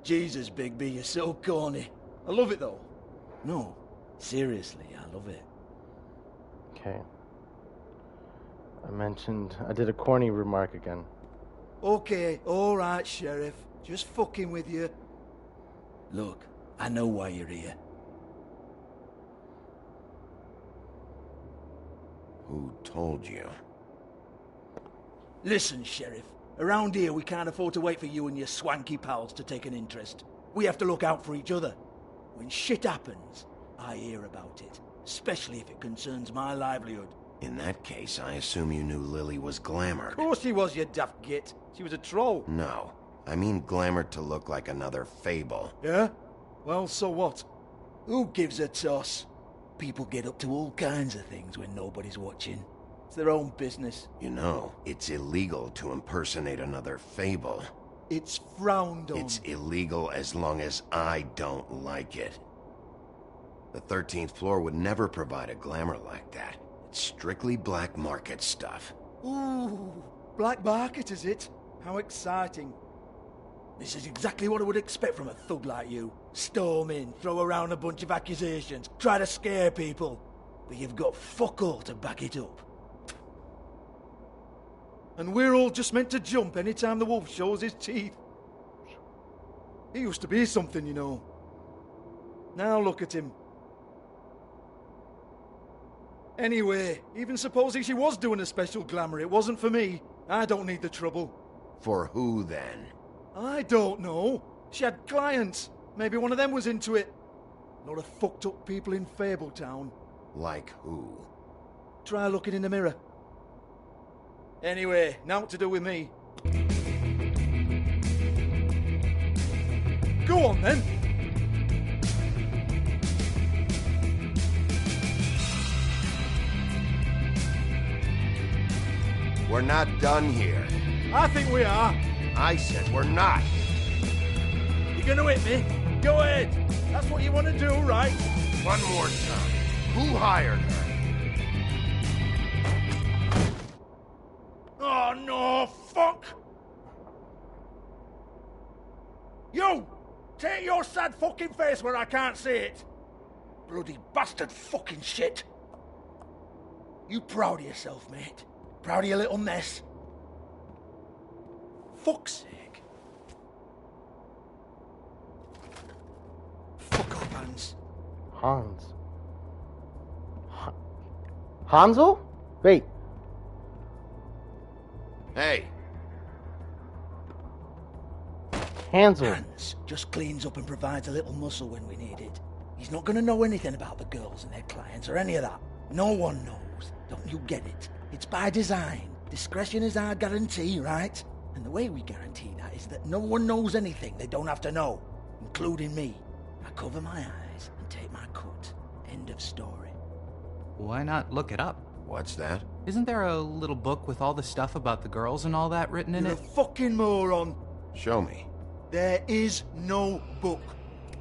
Jesus, Bigby, you're so corny. I love it, though. No, seriously, I love it. Okay. I did a corny remark again. Okay, all right, Sheriff. Just fucking with you. Look, I know why you're here. Who told you? Listen, Sheriff. Around here, we can't afford to wait for you and your swanky pals to take an interest. We have to look out for each other. When shit happens, I hear about it. Especially if it concerns my livelihood. In that case, I assume you knew Lily was glamored. Of course she was, you daft git. She was a troll. No. I mean glamored to look like another fable. Yeah? Well, so what? Who gives a toss? People get up to all kinds of things when nobody's watching. It's their own business. You know, it's illegal to impersonate another fable. It's frowned on. It's illegal as long as I don't like it. The 13th floor would never provide a glamour like that. It's strictly black market stuff. Ooh, Black market, is it? How exciting. This is exactly what I would expect from a thug like you. Storm in, throw around a bunch of accusations, try to scare people. But you've got fuck all to back it up. And we're all just meant to jump any time the wolf shows his teeth. He used to be something, you know. Now look at him. Anyway, even supposing she was doing a special glamour, it wasn't for me. I don't need the trouble. For who, then? I don't know. She had clients. Maybe one of them was into it. A lot of fucked up people in Fabletown. Like who? Try looking in the mirror. Anyway, now what to do with me. Go on then. We're not done here. I think we are. I said we're not. You're gonna hit me? Go ahead. That's what you want to do, right? One more time. Who hired her? Oh no, fuck! You! Take your sad fucking face where I can't see it! Bloody bastard fucking shit! You proud of yourself, mate? Proud of your little mess? Fuck's sake. Fuck off, Hans. Hans. Hansel? Wait. Hey. Hansel. Hans just cleans up and provides a little muscle when we need it. He's not going to know anything about the girls and their clients or any of that. No one knows. Don't you get it? It's by design. Discretion is our guarantee, right? And the way we guarantee that is that no one knows anything they don't have to know, including me. I cover my eyes and take my cut. End of story. Why not look it up? What's that? Isn't there a little book with all the stuff about the girls and all that written in You're it? a fucking moron. Show me. There is no book.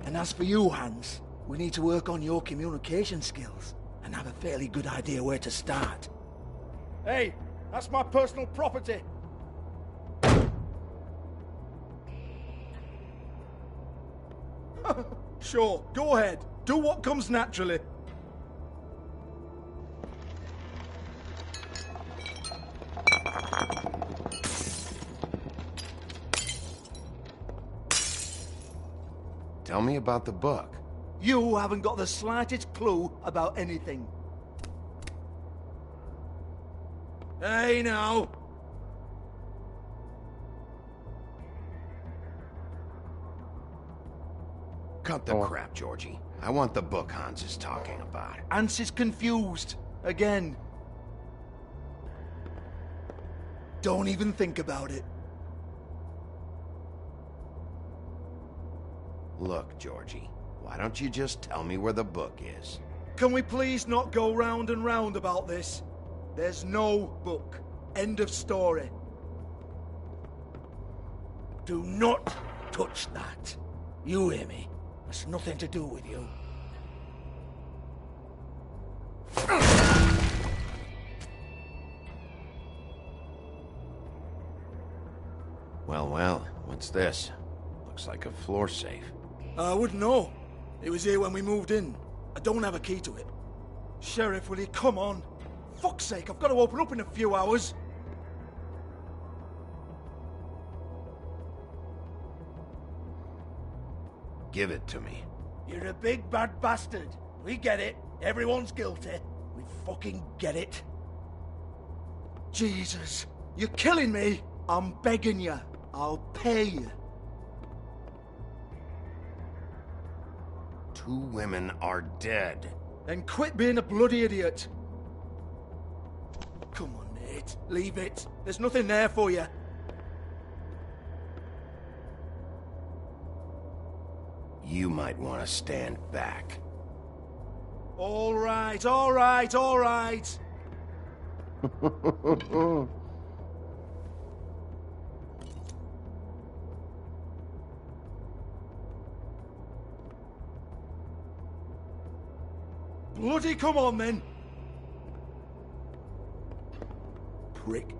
And as for you, Hans, we need to work on your communication skills and have a fairly good idea where to start. Hey, that's my personal property. Sure, go ahead. Do what comes naturally. Tell me about the book. You haven't got the slightest clue about anything. Hey, now. Cut the crap, Georgie. I want the book Hans is talking about. Hans is confused. Again. Don't even think about it. Look, Georgie, why don't you just tell me where the book is? Can we please not go round and round about this? There's no book. End of story. Do not touch that. You hear me? That's nothing to do with you. Well, well, what's this? Looks like a floor safe. I wouldn't know. It was here when we moved in. I don't have a key to it. Sheriff, will you come on? Fuck's sake, I've got to open up in a few hours. Give it to me. You're a big bad bastard. We get it. Everyone's guilty. We fucking get it. Jesus, you're killing me. I'm begging you. I'll pay you. 2 women are dead. Then quit being a bloody idiot. Come on, mate. Leave it. There's nothing there for you. You might want to stand back. All right, all right, all right. Bloody come on, then. Prick.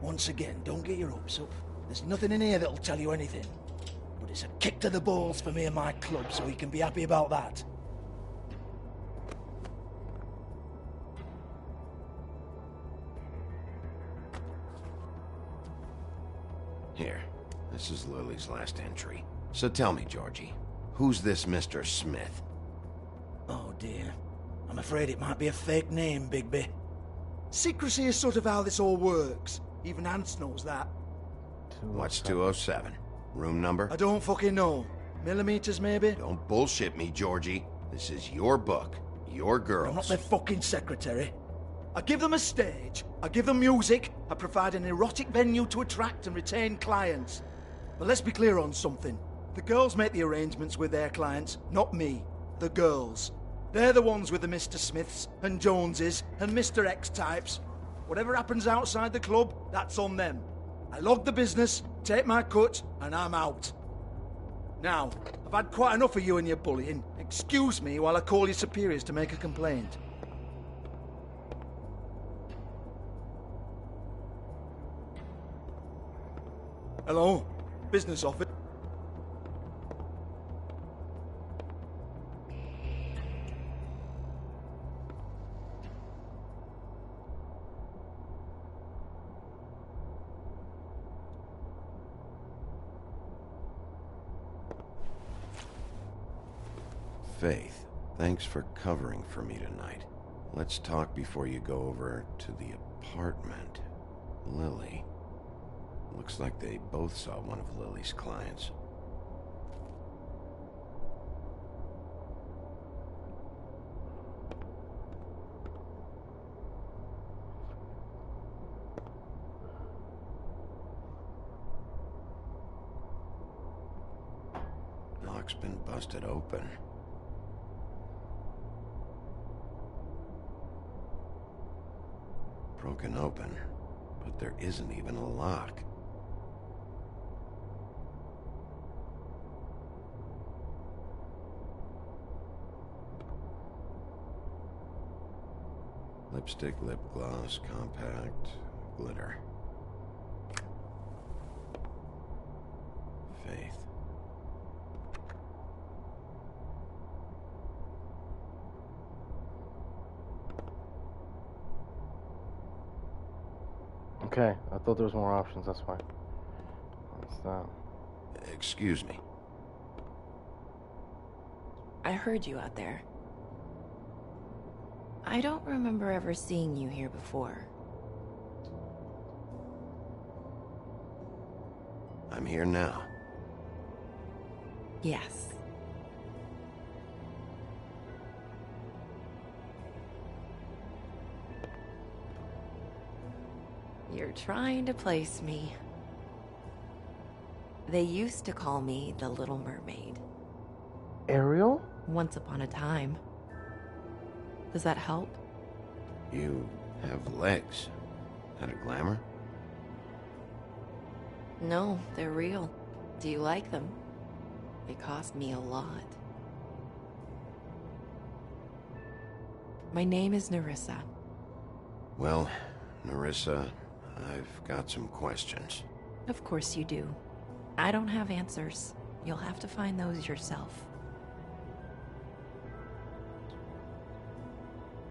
Once again, don't get your hopes up. There's nothing in here that'll tell you anything. But it's a kick to the balls for me and my club, so we can be happy about that. Here, this is Lily's last entry. So tell me, Georgie, who's this Mr. Smith? Oh dear. I'm afraid it might be a fake name, Bigby. Secrecy is sort of how this all works. Even Hans knows that. What's 207? Room number? I don't fucking know. Millimeters, maybe? Don't bullshit me, Georgie. This is your book. Your girls. I'm not their fucking secretary. I give them a stage, I give them music, I provide an erotic venue to attract and retain clients. But let's be clear on something. The girls make the arrangements with their clients, not me. The girls. They're the ones with the Mr. Smiths and Joneses and Mr. X types. Whatever happens outside the club, that's on them. I log the business, take my cut, and I'm out. Now, I've had quite enough of you and your bullying. Excuse me while I call your superiors to make a complaint. Hello? Business office? Faith, thanks for covering for me tonight. Let's talk before you go over to the apartment. Lily. Looks like they both saw one of Lily's clients. Lock's been busted open. Broken open, but there isn't even a lock. Lipstick, lip gloss, compact, glitter. Faith. Okay, I thought there was more options, that's fine. What's that? Excuse me. I heard you out there. I don't remember ever seeing you here before. I'm here now. Yes. You're trying to place me. They used to call me the Little Mermaid. Ariel? Once upon a time. Does that help? You have legs. That a glamour? No, they're real. Do you like them? They cost me a lot. My name is Nerissa. Well, Nerissa, I've got some questions. Of course you do. I don't have answers. You'll have to find those yourself.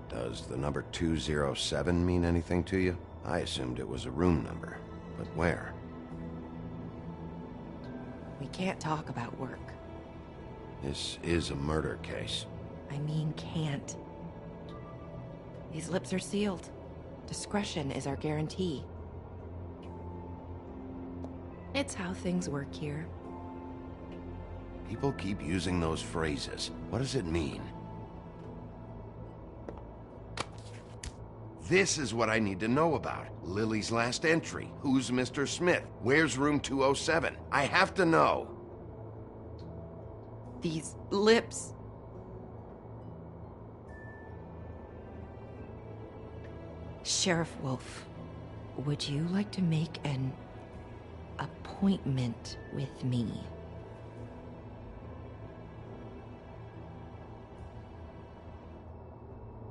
Does the number 207 mean anything to you? I assumed it was a room number, but where? We can't talk about work. This is a murder case. I mean can't. These lips are sealed. Discretion is our guarantee. It's how things work here. People keep using those phrases. What does it mean? This is what I need to know about. Lily's last entry. Who's Mr. Smith? Where's room 207? I have to know. These lips. Sheriff Wolf, would you like to make an appointment with me?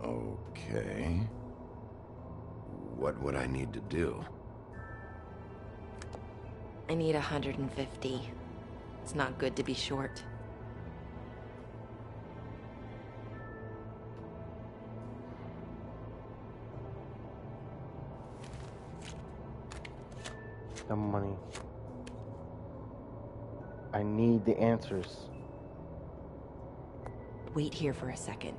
Okay. What would I need to do? I need 150. It's not good to be short. The money. I need the answers. Wait here for a second.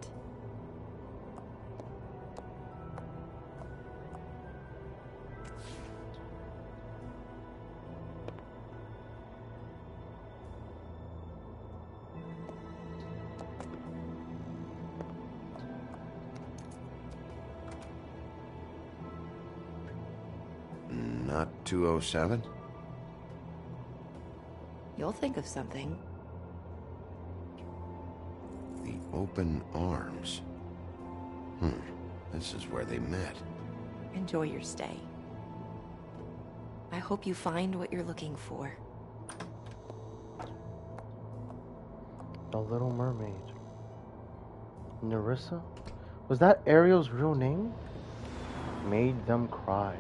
Not 207? You'll think of something. The Open Arms. This is where they met. Enjoy your stay. I hope you find what you're looking for. The Little Mermaid. Nerissa? Was that Ariel's real name? Made them cry.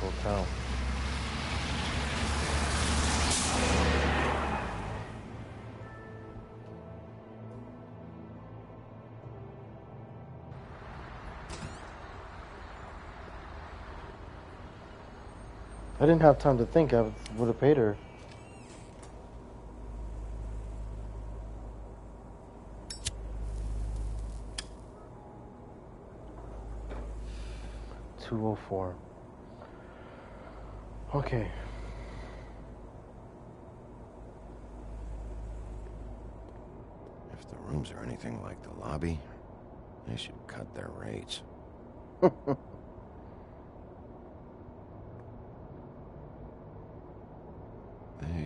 Hotel. I didn't have time to think. I would have paid her. $204. Okay. If the rooms are anything like the lobby, they should cut their rates. They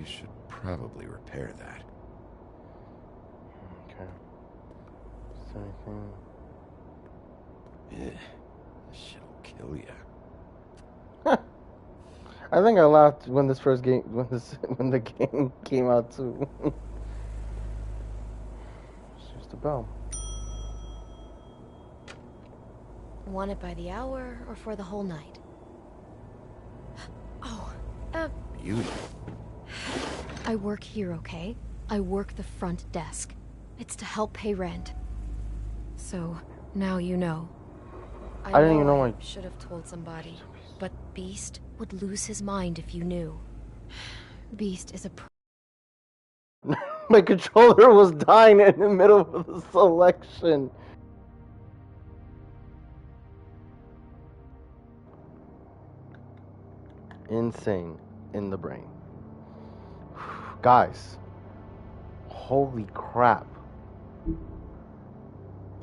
should probably repair that. Okay. Is there anything? Yeah. This shit'll kill ya. I think I laughed when this first game, when the game came out too. It's just a bell. Want it by the hour or for the whole night? Oh, Beauty. I work here, okay? I work the front desk. It's to help pay rent. So, now you know. I didn't even know I should have told somebody. But Beast would lose his mind if you knew. Beast is a My controller was dying in the middle of the selection. Insane in the brain. Guys. Holy crap.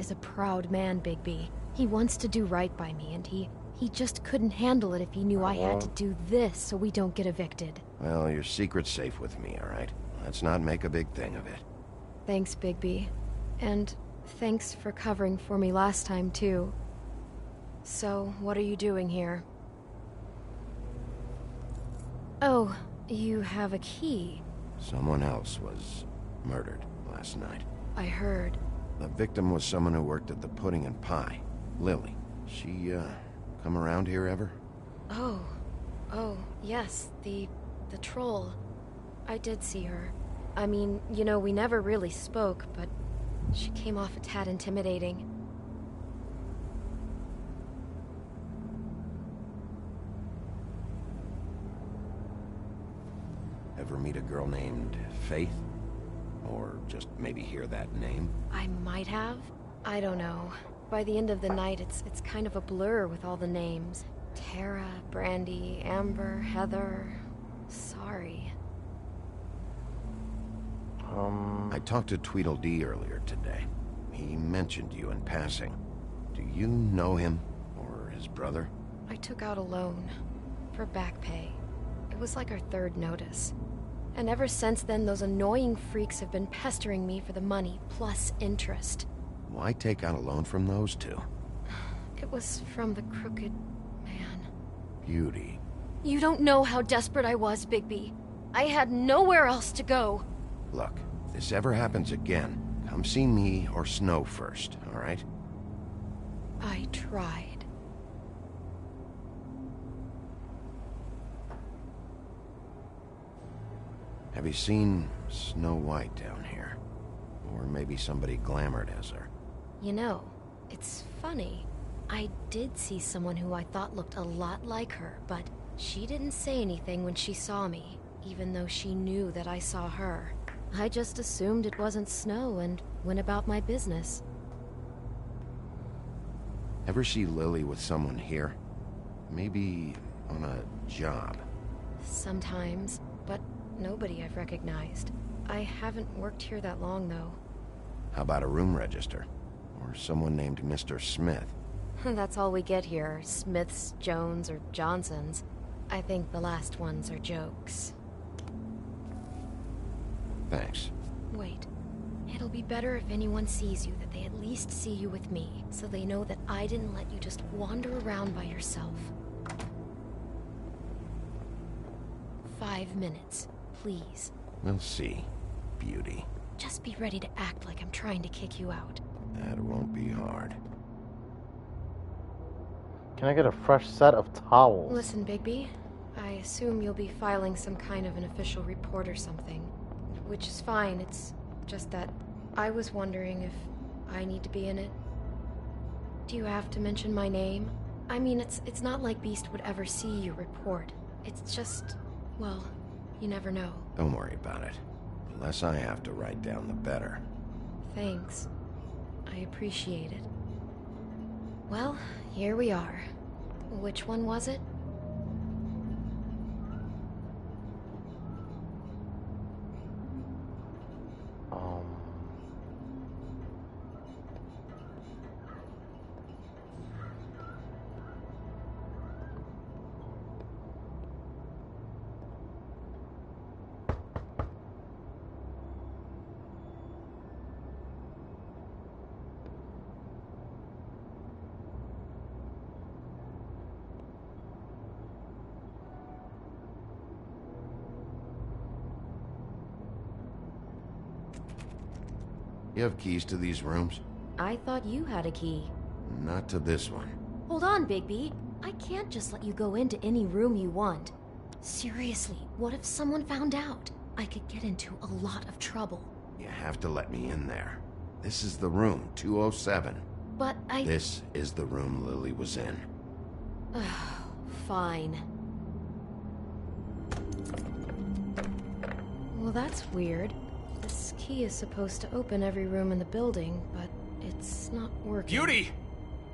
is a proud man, Bigby. He wants to do right by me, and he just couldn't handle it if he knew I had to do this so we don't get evicted. Well, your secret's safe with me, all right? Let's not make a big thing of it. Thanks, Bigby. And thanks for covering for me last time, too. So, what are you doing here? Oh, you have a key. Someone else was murdered last night. I heard. The victim was someone who worked at the Pudding and Pie. Lily. She, come around here ever? Oh, yes, the troll. I did see her. I mean, you know, we never really spoke, but she came off a tad intimidating. Ever meet a girl named Faith? Or just maybe hear that name? I might have. I don't know. By the end of the night, it's kind of a blur with all the names. Tara, Brandy, Amber, Heather. Sorry. I talked to Tweedledee earlier today. He mentioned you in passing. Do you know him? Or his brother? I took out a loan. For back pay. It was like our third notice. And ever since then, those annoying freaks have been pestering me for the money, plus interest. Why take out a loan from those two? It was from the crooked man. Beauty. You don't know how desperate I was, Bigby. I had nowhere else to go. Look, if this ever happens again, come see me or Snow first, all right? I tried. Have you seen Snow White down here? Or maybe somebody glamored as her? You know, it's funny. I did see someone who I thought looked a lot like her, but she didn't say anything when she saw me, even though she knew that I saw her. I just assumed it wasn't Snow and went about my business. Ever see Lily with someone here? Maybe on a job? Sometimes, but nobody I've recognized. I haven't worked here that long, though. How about a room register? Or someone named Mr. Smith? That's all we get here, Smiths, Jones, or Johnsons. I think the last ones are jokes. Thanks. Wait. It'll be better if anyone sees you that they at least see you with me, so they know that I didn't let you just wander around by yourself. 5 minutes, please. We'll see, Beauty. Just be ready to act like I'm trying to kick you out. That won't be hard. Can I get a fresh set of towels? Listen, Bigby. I assume you'll be filing some kind of an official report or something. Which is fine, it's just that I was wondering if I need to be in it. Do you have to mention my name? I mean, it's not like Beast would ever see your report. It's just, well, you never know. Don't worry about it. The less I have to write down, the better. Thanks. I appreciate it. Well, here we are. Which one was it? You have keys to these rooms? I thought you had a key. Not to this one. Hold on, Bigby. I can't just let you go into any room you want. Seriously, what if someone found out? I could get into a lot of trouble. You have to let me in there. This is the room, 207. But I... This is the room Lily was in. Fine. Well, that's weird. This key is supposed to open every room in the building, but it's not working. Beauty!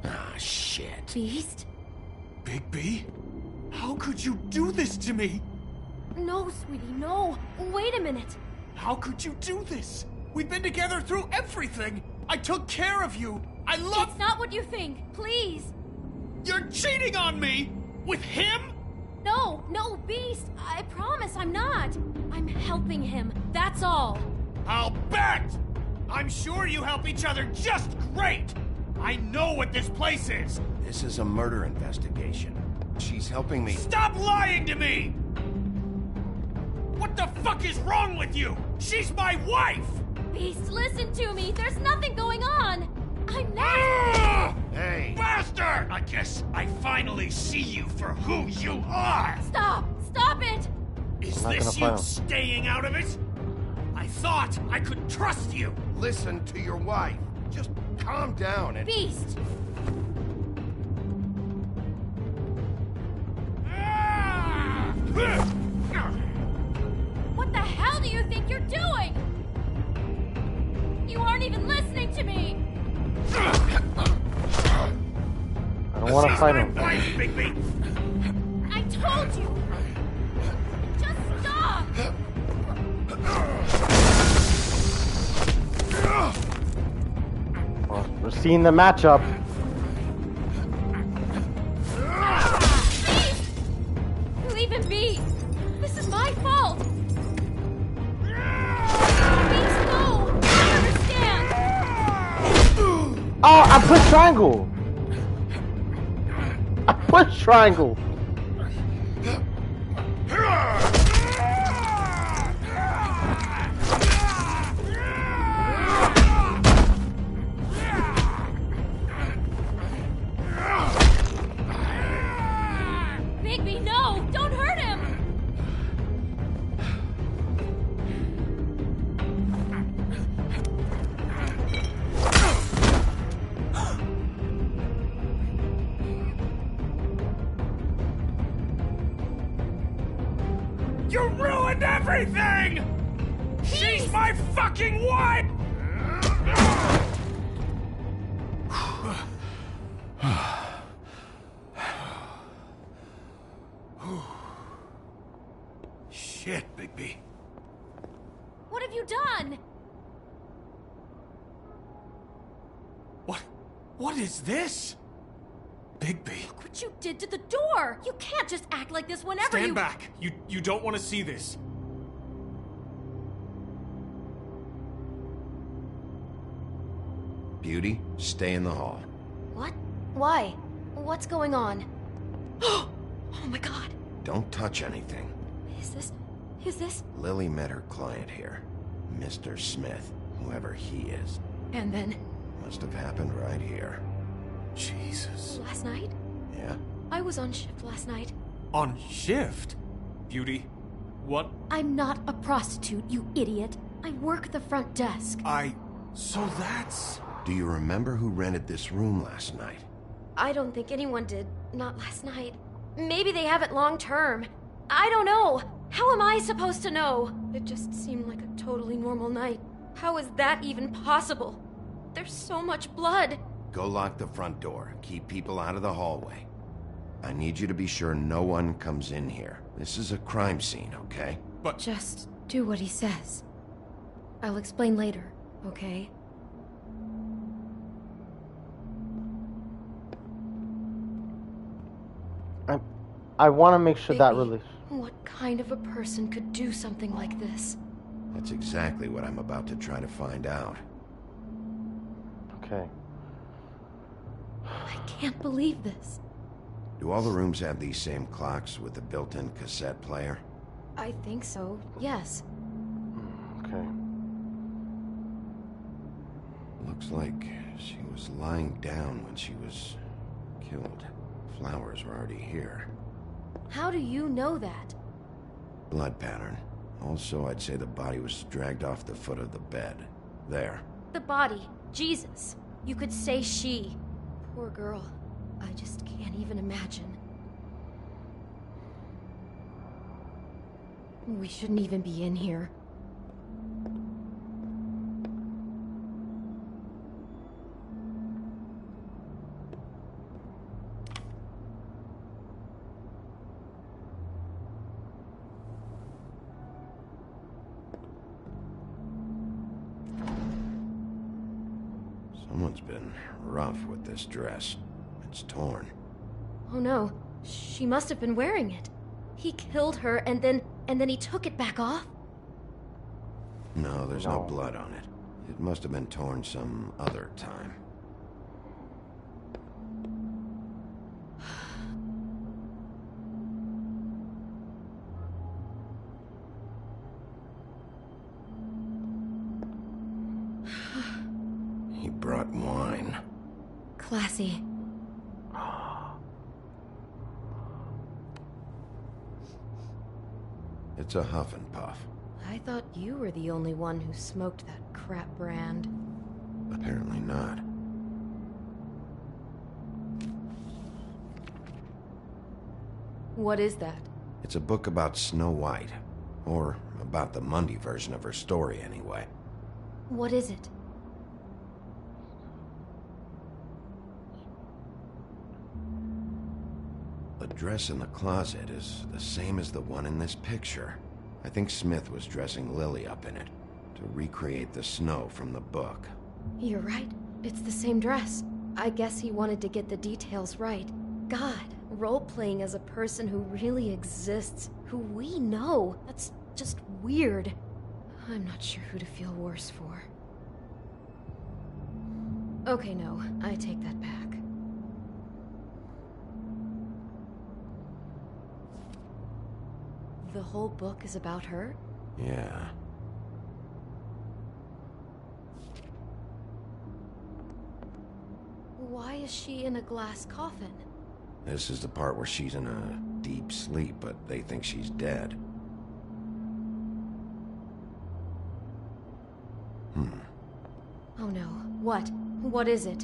Ah, shit. Beast? Bigby? How could you do this to me? No, sweetie, no. Wait a minute. How could you do this? We've been together through everything. I took care of you. I love... It's not what you think. Please. You're cheating on me! With him? No, no, Beast. I promise I'm not. I'm helping him. That's all. I'll bet! I'm sure you help each other just great! I know what this place is! This is a murder investigation. She's helping me... Stop lying to me! What the fuck is wrong with you? She's my wife! Beast, listen to me. There's nothing going on. I'm not... Hey! Bastard! I guess I finally see you for who you are! Stop! Stop it! Is this you staying out of it? I thought I could trust you! Listen to your wife. Just calm down and... Beast! What the hell do you think you're doing? You aren't even listening to me! I don't want to fight him. I told you! Just stop! Well, we're seeing the matchup. Beast! Leave him be! This is my fault! Oh, I pushed triangle. I pushed triangle. Bigby, no! Don't hurt him! You ruined everything! She's my fucking wife! Shit, Bigby. What have you done? What is this? Bigby. Look what you did to the door! You can't just act like this whenever Stand back. You don't want to see this. Beauty, stay in the hall. What? Why? What's going on? Oh my god. Don't touch anything. Is this? Lily met her client here. Mr. Smith, whoever he is. And then? Must have happened right here. Jesus. Last night? Yeah? I was on shift last night. On shift? Beauty, what? I'm not a prostitute, you idiot. I work the front desk. So that's... Do you remember who rented this room last night? I don't think anyone did. Not last night. Maybe they have it long term. I don't know. How am I supposed to know? It just seemed like a totally normal night. How is that even possible? There's so much blood. Go lock the front door. Keep people out of the hallway. I need you to be sure no one comes in here. This is a crime scene, okay? But... Just do what he says. I'll explain later, okay? I want to make sure that Bigby, what kind of a person could do something like this? That's exactly what I'm about to try to find out. Okay. I can't believe this. Do all the rooms have these same clocks with the built-in cassette player? I think so, yes. Okay. Looks like she was lying down when she was killed. Flowers were already here. How do you know that? Blood pattern. Also, I'd say the body was dragged off the foot of the bed. There. The body. Jesus. You could say she. Poor girl. I just can't even imagine. We shouldn't even be in here. Someone's been rough with this dress. It's torn. Oh no. She must have been wearing it. He killed her and then he took it back off? No, there's no blood on it. It must have been torn some other time. He brought wine. Classy. It's a huff and puff. I thought you were the only one who smoked that crap brand. Apparently not. What is that? It's a book about Snow White. Or about the Mundy version of her story, anyway. What is it? The dress in the closet is the same as the one in this picture. I think Smith was dressing Lily up in it to recreate the snow from the book. You're right. It's the same dress. I guess he wanted to get the details right. God, role-playing as a person who really exists, who we know. That's just weird. I'm not sure who to feel worse for. Okay, no, I take that back. The whole book is about her? Yeah. Why is she in a glass coffin? This is the part where she's in a deep sleep, but they think she's dead. Oh no, what? What is it?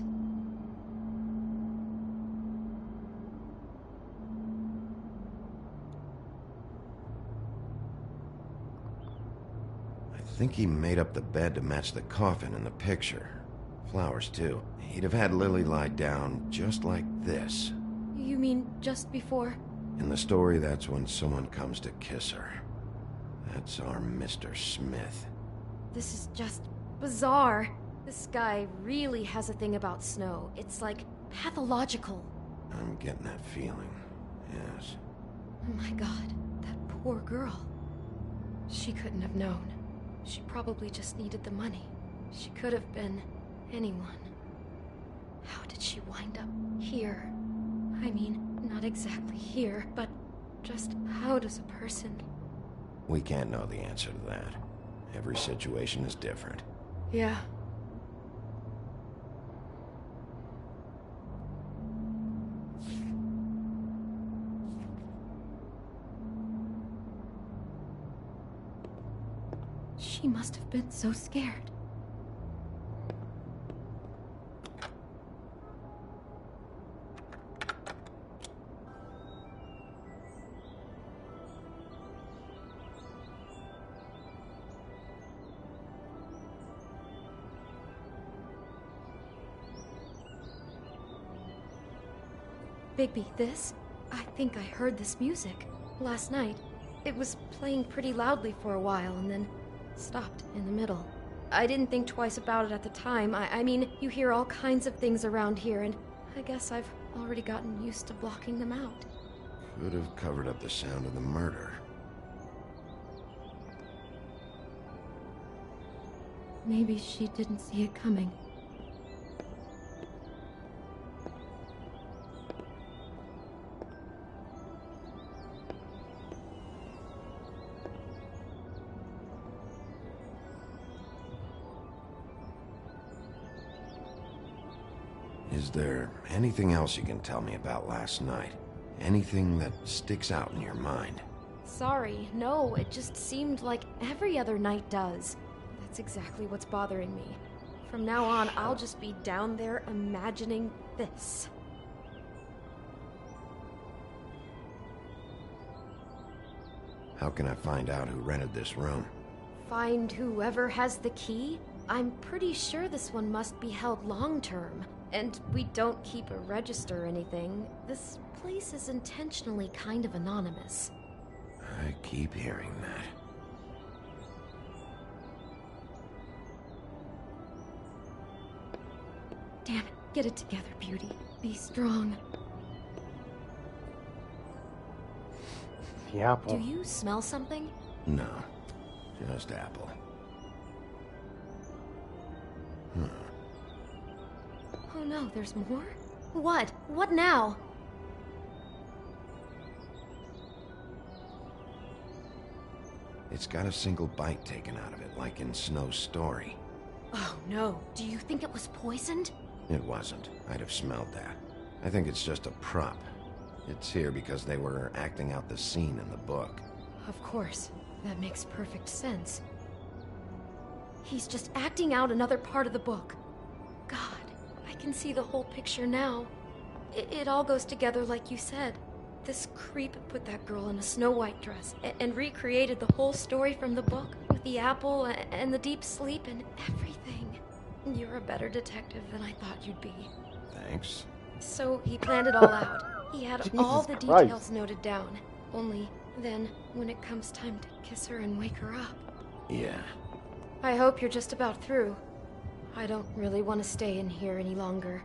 I think he made up the bed to match the coffin in the picture. Flowers, too. He'd have had Lily lie down just like this. You mean just before? In the story, that's when someone comes to kiss her. That's our Mr. Smith. This is just bizarre. This guy really has a thing about Snow. It's like pathological. I'm getting that feeling, yes. Oh my god, that poor girl. She couldn't have known. She probably just needed the money. She could have been anyone. How did she wind up here? I mean, not exactly here, but just how does a person... We can't know the answer to that. Every situation is different. Yeah. She must have been so scared. Bigby, this? I think I heard this music last night. It was playing pretty loudly for a while and then stopped in the middle. I didn't think twice about it at the time. I mean, you hear all kinds of things around here, and I guess I've already gotten used to blocking them out. Could have covered up the sound of the murder. Maybe she didn't see it coming. Is there anything else you can tell me about last night? Anything that sticks out in your mind? Sorry, no, it just seemed like every other night does. That's exactly what's bothering me. From now on, I'll just be down there imagining this. How can I find out who rented this room? Find whoever has the key? I'm pretty sure this one must be held long-term. And we don't keep a register or anything. This place is intentionally kind of anonymous. I keep hearing that. Damn it, get it together, Beauty. Be strong. The apple. Do you smell something? No, just apple. Oh no, there's more? What? What now? It's got a single bite taken out of it, like in Snow's story. Oh no, do you think it was poisoned? It wasn't. I'd have smelled that. I think it's just a prop. It's here because they were acting out the scene in the book. Of course. That makes perfect sense. He's just acting out another part of the book. God, I can see the whole picture now. It all goes together like you said. This creep put that girl in a Snow White dress and recreated the whole story from the book with the apple and the deep sleep and everything. You're a better detective than I thought you'd be. Thanks. So he planned it all out. He had all the details noted down. Only then, when it comes time to kiss her and wake her up. Yeah. I hope you're just about through. I don't really want to stay in here any longer.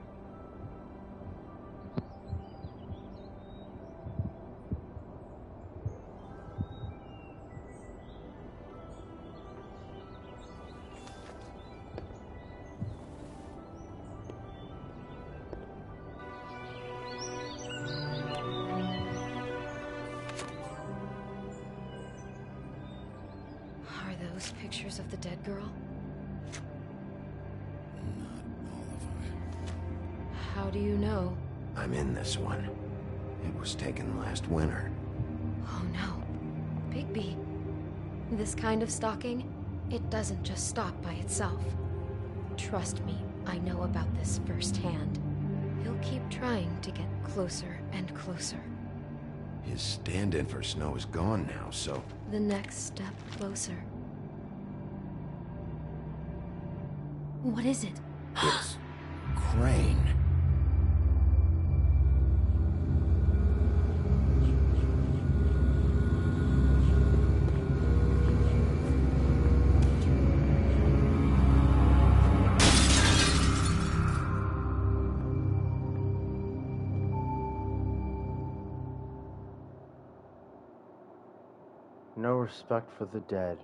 those pictures of the dead girl? How do you know? I'm in this one. It was taken last winter. Oh no. Bigby. This kind of stalking, it doesn't just stop by itself. Trust me, I know about this firsthand. He'll keep trying to get closer and closer. His stand-in for Snow is gone now, so... The next step closer. What is it? It's... Crane. No respect for the dead.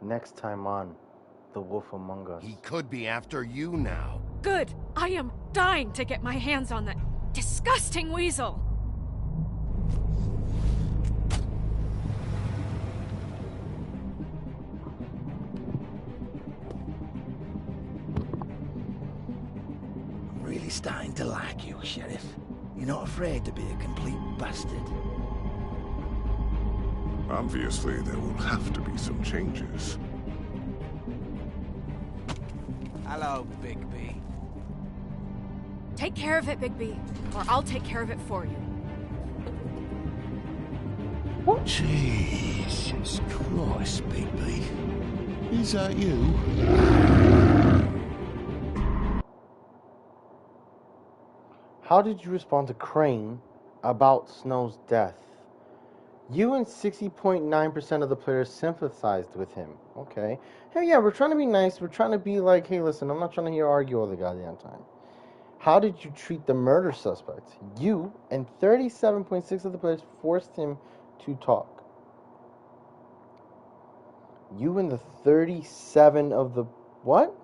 Next time on The Wolf Among Us. He could be after you now. Good! I am dying to get my hands on that disgusting weasel! I'm really starting to like you, Sheriff. You're not afraid to be a complete bastard. Obviously, there will have to be some changes. Hello, Bigby. Take care of it, Bigby, or I'll take care of it for you. What? Jesus Christ, Bigby. Is that you? How did you respond to Crane about Snow's death? You and 60.9% of the players sympathized with him. Okay. Hey, yeah, we're trying to be nice. We're trying to be like, hey, listen, I'm not trying to hear argue all the goddamn time. How did you treat the murder suspect? You and 37.6% of the players forced him to talk. You and the 37 of the... What?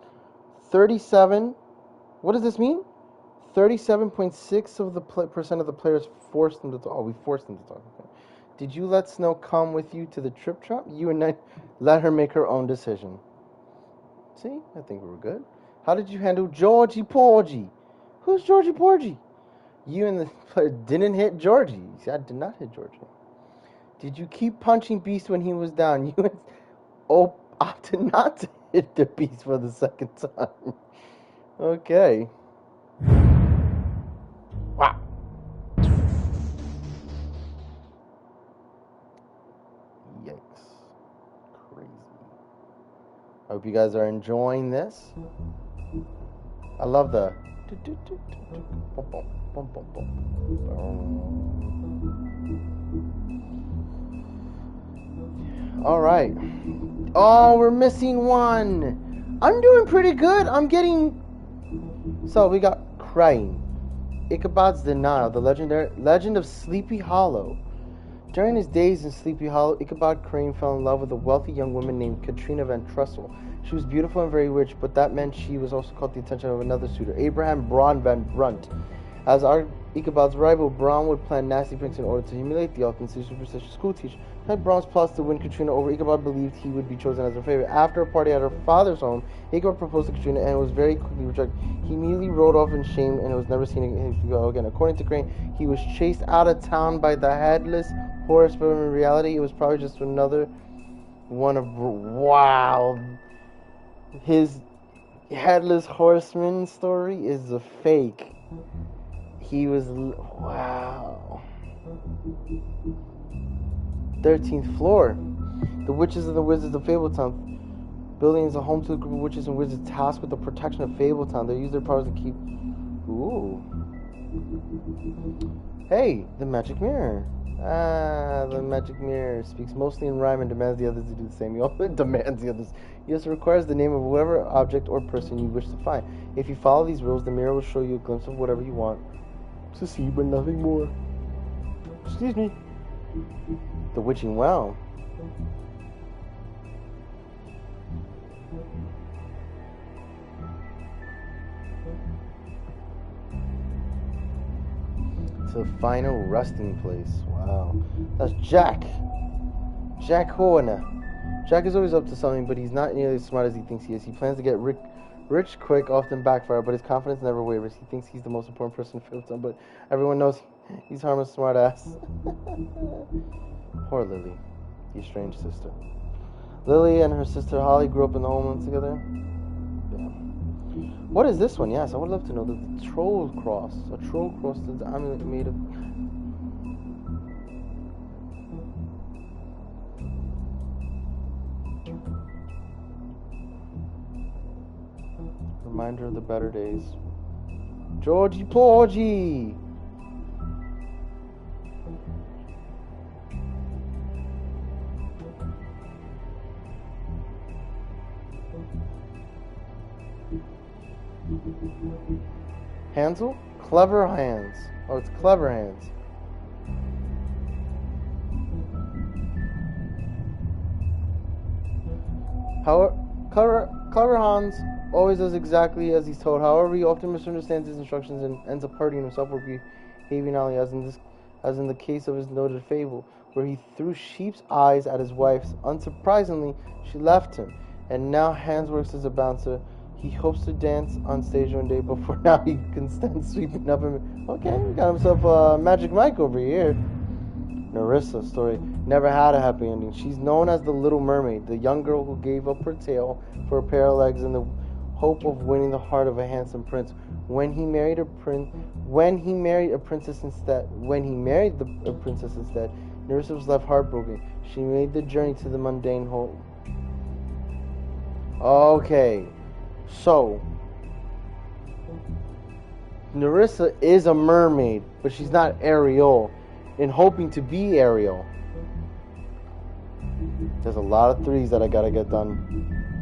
37? What does this mean? 37.6% of the percent of the players forced him to talk. Oh, we forced him to talk. Okay. Did you let Snow come with you to the trip trap? You and I let her make her own decision. See? I think we were good. How did you handle Georgie Porgy? Who's Georgie Porgy? You and the player didn't hit Georgie. See, I did not hit Georgie. Did you keep punching Beast when he was down? You and opted not to hit the Beast for the second time. Okay. Wow. Yikes. Crazy. I hope you guys are enjoying this. I love the... Alright. Oh, we're missing one. I'm doing pretty good. I'm getting... So, we got Crane. Ichabod's Denial, the legend of Sleepy Hollow. During his days in Sleepy Hollow, Ichabod Crane fell in love with a wealthy young woman named Katrina Van Trussel. She was beautiful and very rich, but that meant she was also caught the attention of another suitor, Abraham Braun Van Brunt. As Ichabod's rival, Braun would plan nasty pranks in order to humiliate the often superstitious schoolteacher. Had Braun's plots to win Katrina over, Ichabod believed he would be chosen as her favorite. After a party at her father's home, Ichabod proposed to Katrina and was very quickly rejected. He immediately rode off in shame and was never seen again. According to Crane, he was chased out of town by the headless horse, but in reality, it was probably just another one of... Wow. His headless horseman story is a fake. He was... Wow. 13th floor. The witches and the wizards of Fabletown. Building is a home to a group of witches and wizards tasked with the protection of Fabletown. They use their powers to keep... Ooh. Hey, the magic mirror. Ah, the magic mirror speaks mostly in rhyme and demands the others to do the same. He also demands the others. He also requires the name of whatever object or person you wish to find. If you follow these rules, the mirror will show you a glimpse of whatever you want to see, but nothing more. Excuse me. The Witching Well. It's a final resting place. Wow. That's Jack. Jack Horner. Jack is always up to something, but he's not nearly as smart as he thinks he is. He plans to get rich quick, often backfire, but his confidence never wavers. He thinks he's the most important person in Fiddleton, but everyone knows he's harmless smart ass. Poor Lily, the estranged sister. Lily and her sister Holly grew up in the homeland together. Damn. What is this one? Yes, I would love to know. The troll cross. A troll cross that's amulet made of... Reminder of the better days. Georgie Porgy! Hansel? Clever Hands. Oh, it's Clever Hands. Clever Hans always does exactly as he's told. However, he often misunderstands his instructions and ends up hurting himself or behaving oddly, as in the case of his noted fable, where he threw sheep's eyes at his wife. Unsurprisingly, she left him, and now Hans works as a bouncer. He hopes to dance on stage one day, but for now he can stand sweeping up and... Okay, we got himself a Magic Mike over here. Nerissa's story never had a happy ending. She's known as the Little Mermaid, the young girl who gave up her tail for a pair of legs in the hope of winning the heart of a handsome prince. When he married a princess instead, Nerissa was left heartbroken. She made the journey to the mundane home. Okay, so Nerissa is a mermaid, but she's not Ariel. In hoping to be Ariel. There's a lot of threes that I gotta get done.